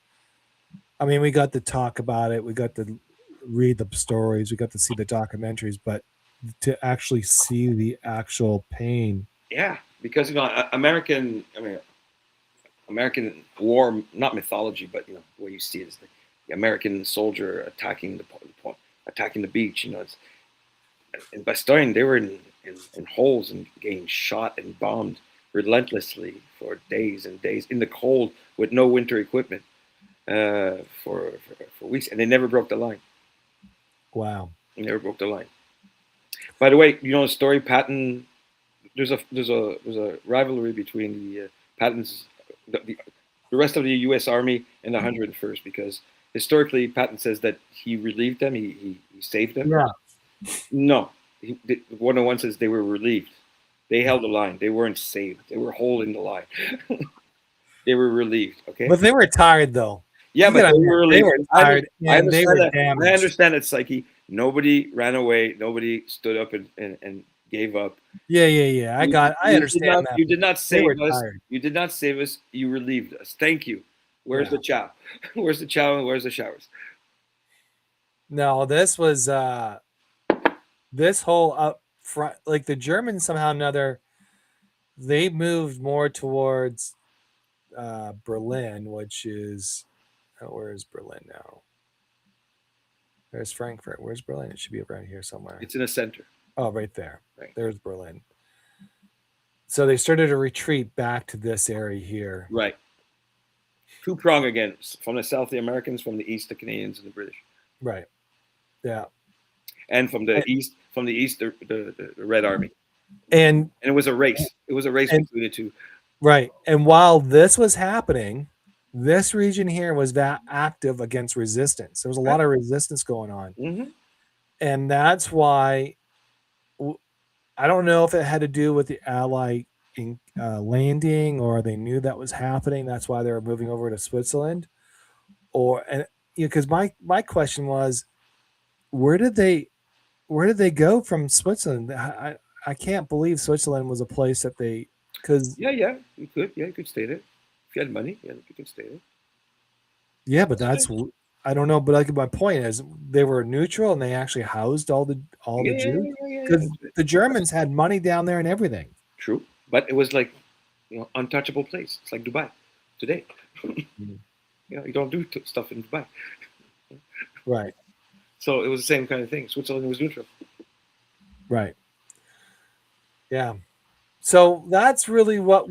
got to talk about it, we got to read the stories, we got to see the documentaries, but to actually see the actual pain. Yeah, because American. I mean, American war, not mythology, but the way you see it is the American soldier attacking attacking the beach. In Bastogne, they were in holes and getting shot and bombed relentlessly for days and days in the cold with no winter equipment for weeks, and they never broke the line. Wow. They never broke the line. By the way, the story Patton. There's a rivalry between the Patton's the rest of the U.S. Army and the 101st because historically Patton says that he relieved them, he saved them. Yeah. No, 101 says they were relieved. They held the line. They weren't saved. They were holding the line. They were relieved. Okay. But they were tired, though. Yeah, You but gotta they admit, were they relieved. were I, tired I and they understand were that. I damaged. understand that psyche. Nobody ran away. Nobody stood up and gave up. Yeah. I understand that. You But did not they save were us. tired. You did not save us. You relieved us. Thank you. Where's Yeah. the chow? Where's the chow and where's the showers? No, this was this whole up front, like the Germans somehow or another, they moved more towards Berlin, which is where is Berlin now? There's Frankfurt. Where's Berlin? It should be around here somewhere. It's in the center. Oh, right there. Right. There's Berlin. So they started to retreat back to this area here. Right. Two prong again. From the south, the Americans. From the east, the Canadians and the British. Right. Yeah. And from the east, the Red Army. And it was a race. It was a race between the two. Right. And while this was happening, this region here was that active against resistance. There was a lot of resistance going on. Mm-hmm. And that's why I don't know if it had to do with the Ally landing or they knew that was happening. That's why they were moving over to Switzerland. Because my question was, where did they go from Switzerland? I can't believe Switzerland was a place that they because you could stay there if you had money. Yeah, you could stay there. Yeah, but I don't know. But like my point is, they were neutral and they actually housed all the Jews because the Germans had money down there and everything. True, but it was like untouchable place. It's like Dubai today. You don't do stuff in Dubai. Right. So it was the same kind of thing. Switzerland was neutral. Right. Yeah. So that's really what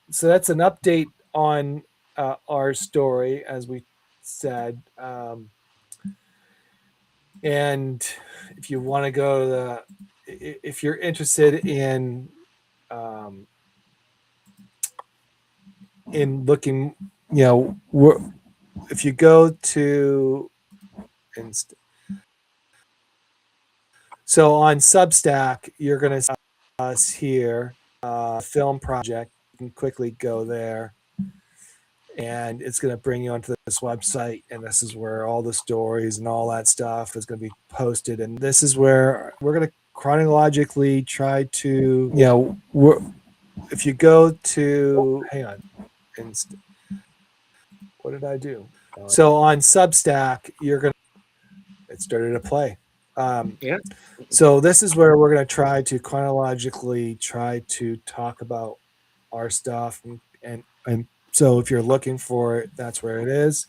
so that's an update on our story, as we said. And if you want to go if you're interested in looking, if you go to so on Substack, you're going to see us here, film project. You can quickly go there and it's going to bring you onto this website, and this is where all the stories and all that stuff is going to be posted, and this is where we're going to chronologically try to if you go to hang on what did I do? So on Substack, it started to play. So this is where we're going to try to chronologically talk about our stuff, and so if you're looking for it, that's where it is.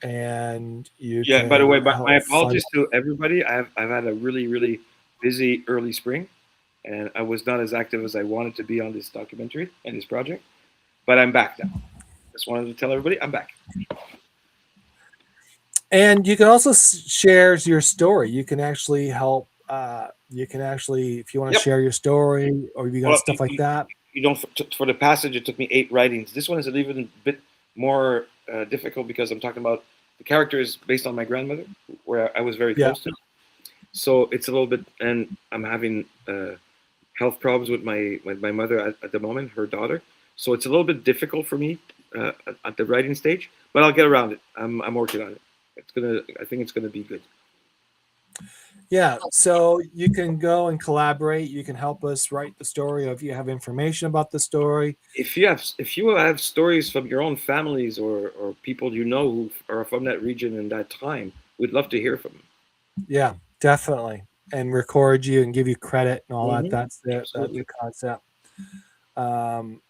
And By the way, my apologies to everybody. I've had a really, really busy early spring, and I was not as active as I wanted to be on this documentary and this project. But I'm back now. Just wanted to tell everybody I'm back. And you can also share your story. You can actually help. If you want to share your story or if you got stuff like that. For the passage, it took me 8 writings. This one is even a bit more difficult because I'm talking about the character is based on my grandmother, where I was very close to. So it's a little bit, and I'm having health problems with my mother at the moment, her daughter. So it's a little bit difficult for me at the writing stage, but I'll get around it. I'm working on it. I think it's gonna be good. Yeah, so you can go and collaborate. You can help us write the story, or if you have information about the story. If you have stories from your own families or people you know who are from that region in that time, we'd love to hear from them. Yeah, definitely, and record you and give you credit and all that. Hmm. That's the Absolutely. concept. Um,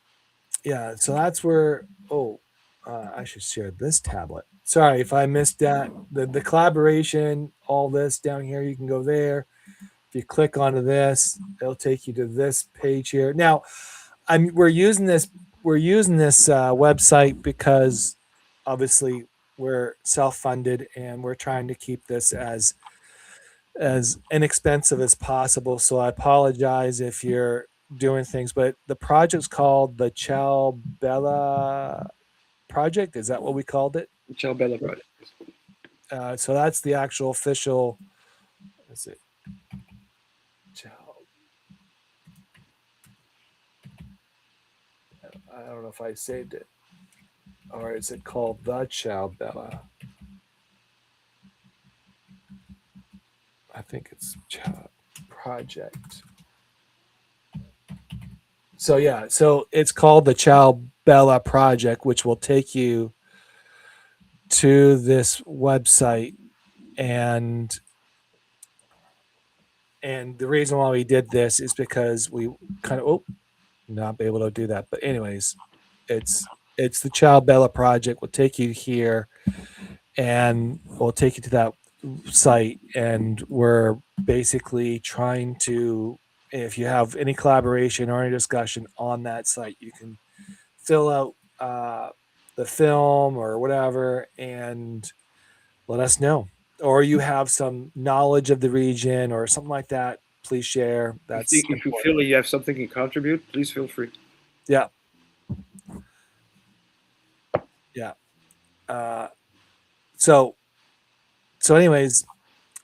yeah, so that's where. Oh, I should share this tablet. Sorry if I missed that. The collaboration, all this down here. You can go there. If you click onto this, it'll take you to this page here. Now, we're using this website because obviously we're self-funded and we're trying to keep this as inexpensive as possible. So I apologize if you're doing things, but the project's called the Ciao Bella project. Is that what we called it? Ciao Bella Project. So that's the actual official. Let's see. Ciao. I don't know if I saved it, or is it called the Ciao Bella? I think it's Ciao Project. So yeah, so it's called the Ciao Bella Project, which will take you to this website, and the reason why we did this is because we kind of not be able to do that. But anyways, it's it's the Ciao Bella Project. Will take you here, and we'll take you to that site, and we're basically trying to. If you have any collaboration or any discussion on that site, you can fill out the film or whatever and let us know. Or you have some knowledge of the region or something like that, please share. That's If you important. feel that you have something you can contribute, please feel free. Yeah. Yeah. Uh, so, anyways,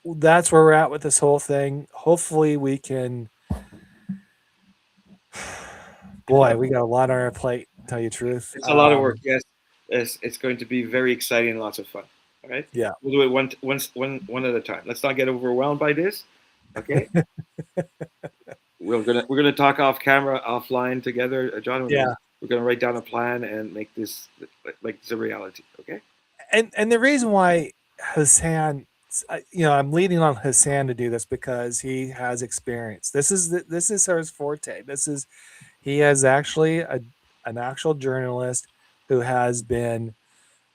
that's where we're at with this whole thing. Hopefully, we can. Boy, we got a lot on our plate. To tell you the truth. It's a lot of work. Yes, it's going to be very exciting and lots of fun. All right, Yeah. we'll do it one at a time. Let's not get overwhelmed by this. Okay, we're gonna talk off camera, offline together, John. Yeah. We're gonna write down a plan and make this a reality. Okay. And the reason why Hassan, I'm leading on Hassan to do this because he has experience. This is his forte. He has actually an actual journalist who has been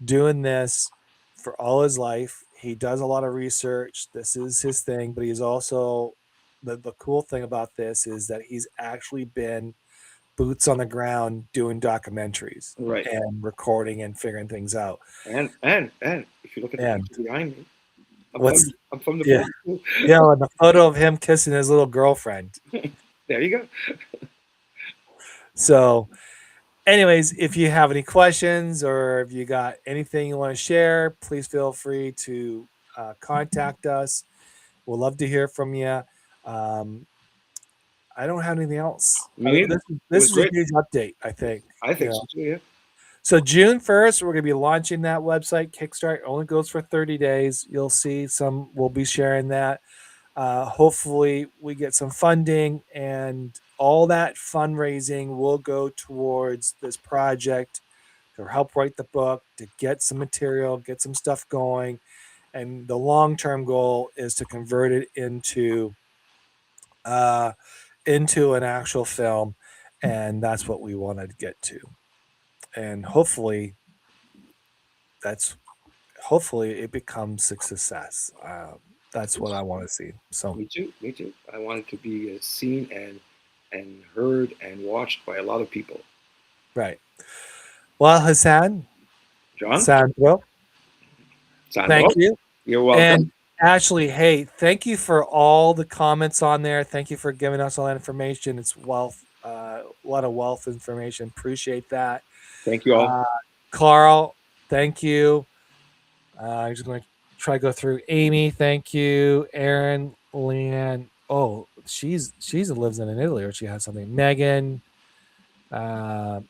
doing this for all his life. He does a lot of research. This is his thing, but he's also the cool thing about this is that he's actually been boots on the ground doing documentaries Right. and recording and figuring things out. And if you look at the And picture behind me, what's I'm from the yeah, boat too. yeah, and the photo of him kissing his little girlfriend. There you go. So, anyways, if you have any questions or if you got anything you want to share, please feel free to contact us. We'll love to hear from you. Um, I don't have anything else. Me neither. It This was is a great. huge update, I think. I think so too. Yeah. So June 1st, we're going to be launching that website. Kickstart only goes for 30 days. You'll see some. We'll be sharing that. Hopefully, we get some funding, and all that fundraising will go towards this project to help write the book, to get some material, get some stuff going. And the long-term goal is to convert it uh, into an actual film, and that's what we want to get to. And that's hopefully it becomes a success. That's what I want to see. So Me too. Me too. I want it to be seen and heard and watched by a lot of people. right. Well, Hassan, John, Sandro, thank Sandro, you. you're welcome. And Ashley, hey, thank you for all the comments on there. Thank you for giving us all that information. It's wealth, a lot of wealth information. Appreciate that. Thank you all. Carl, thank you. I'm just going to try to go through. Amy, thank you. Aaron, Leanne. Oh, she lives in Italy, or she has something. Megan, uh,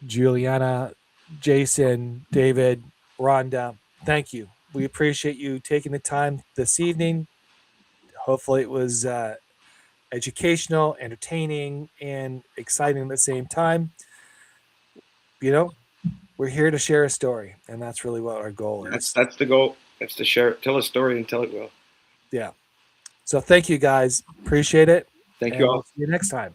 Juliana, Jason, David, Rhonda, thank you. We appreciate you taking the time this evening. Hopefully, it was educational, entertaining, and exciting at the same time. You know, we're here to share a story, and that's really what our goal is. That's the goal. That's to share, tell a story, and tell it well. Yeah. So thank you guys. Appreciate it. Thank you And all. we'll see you next time.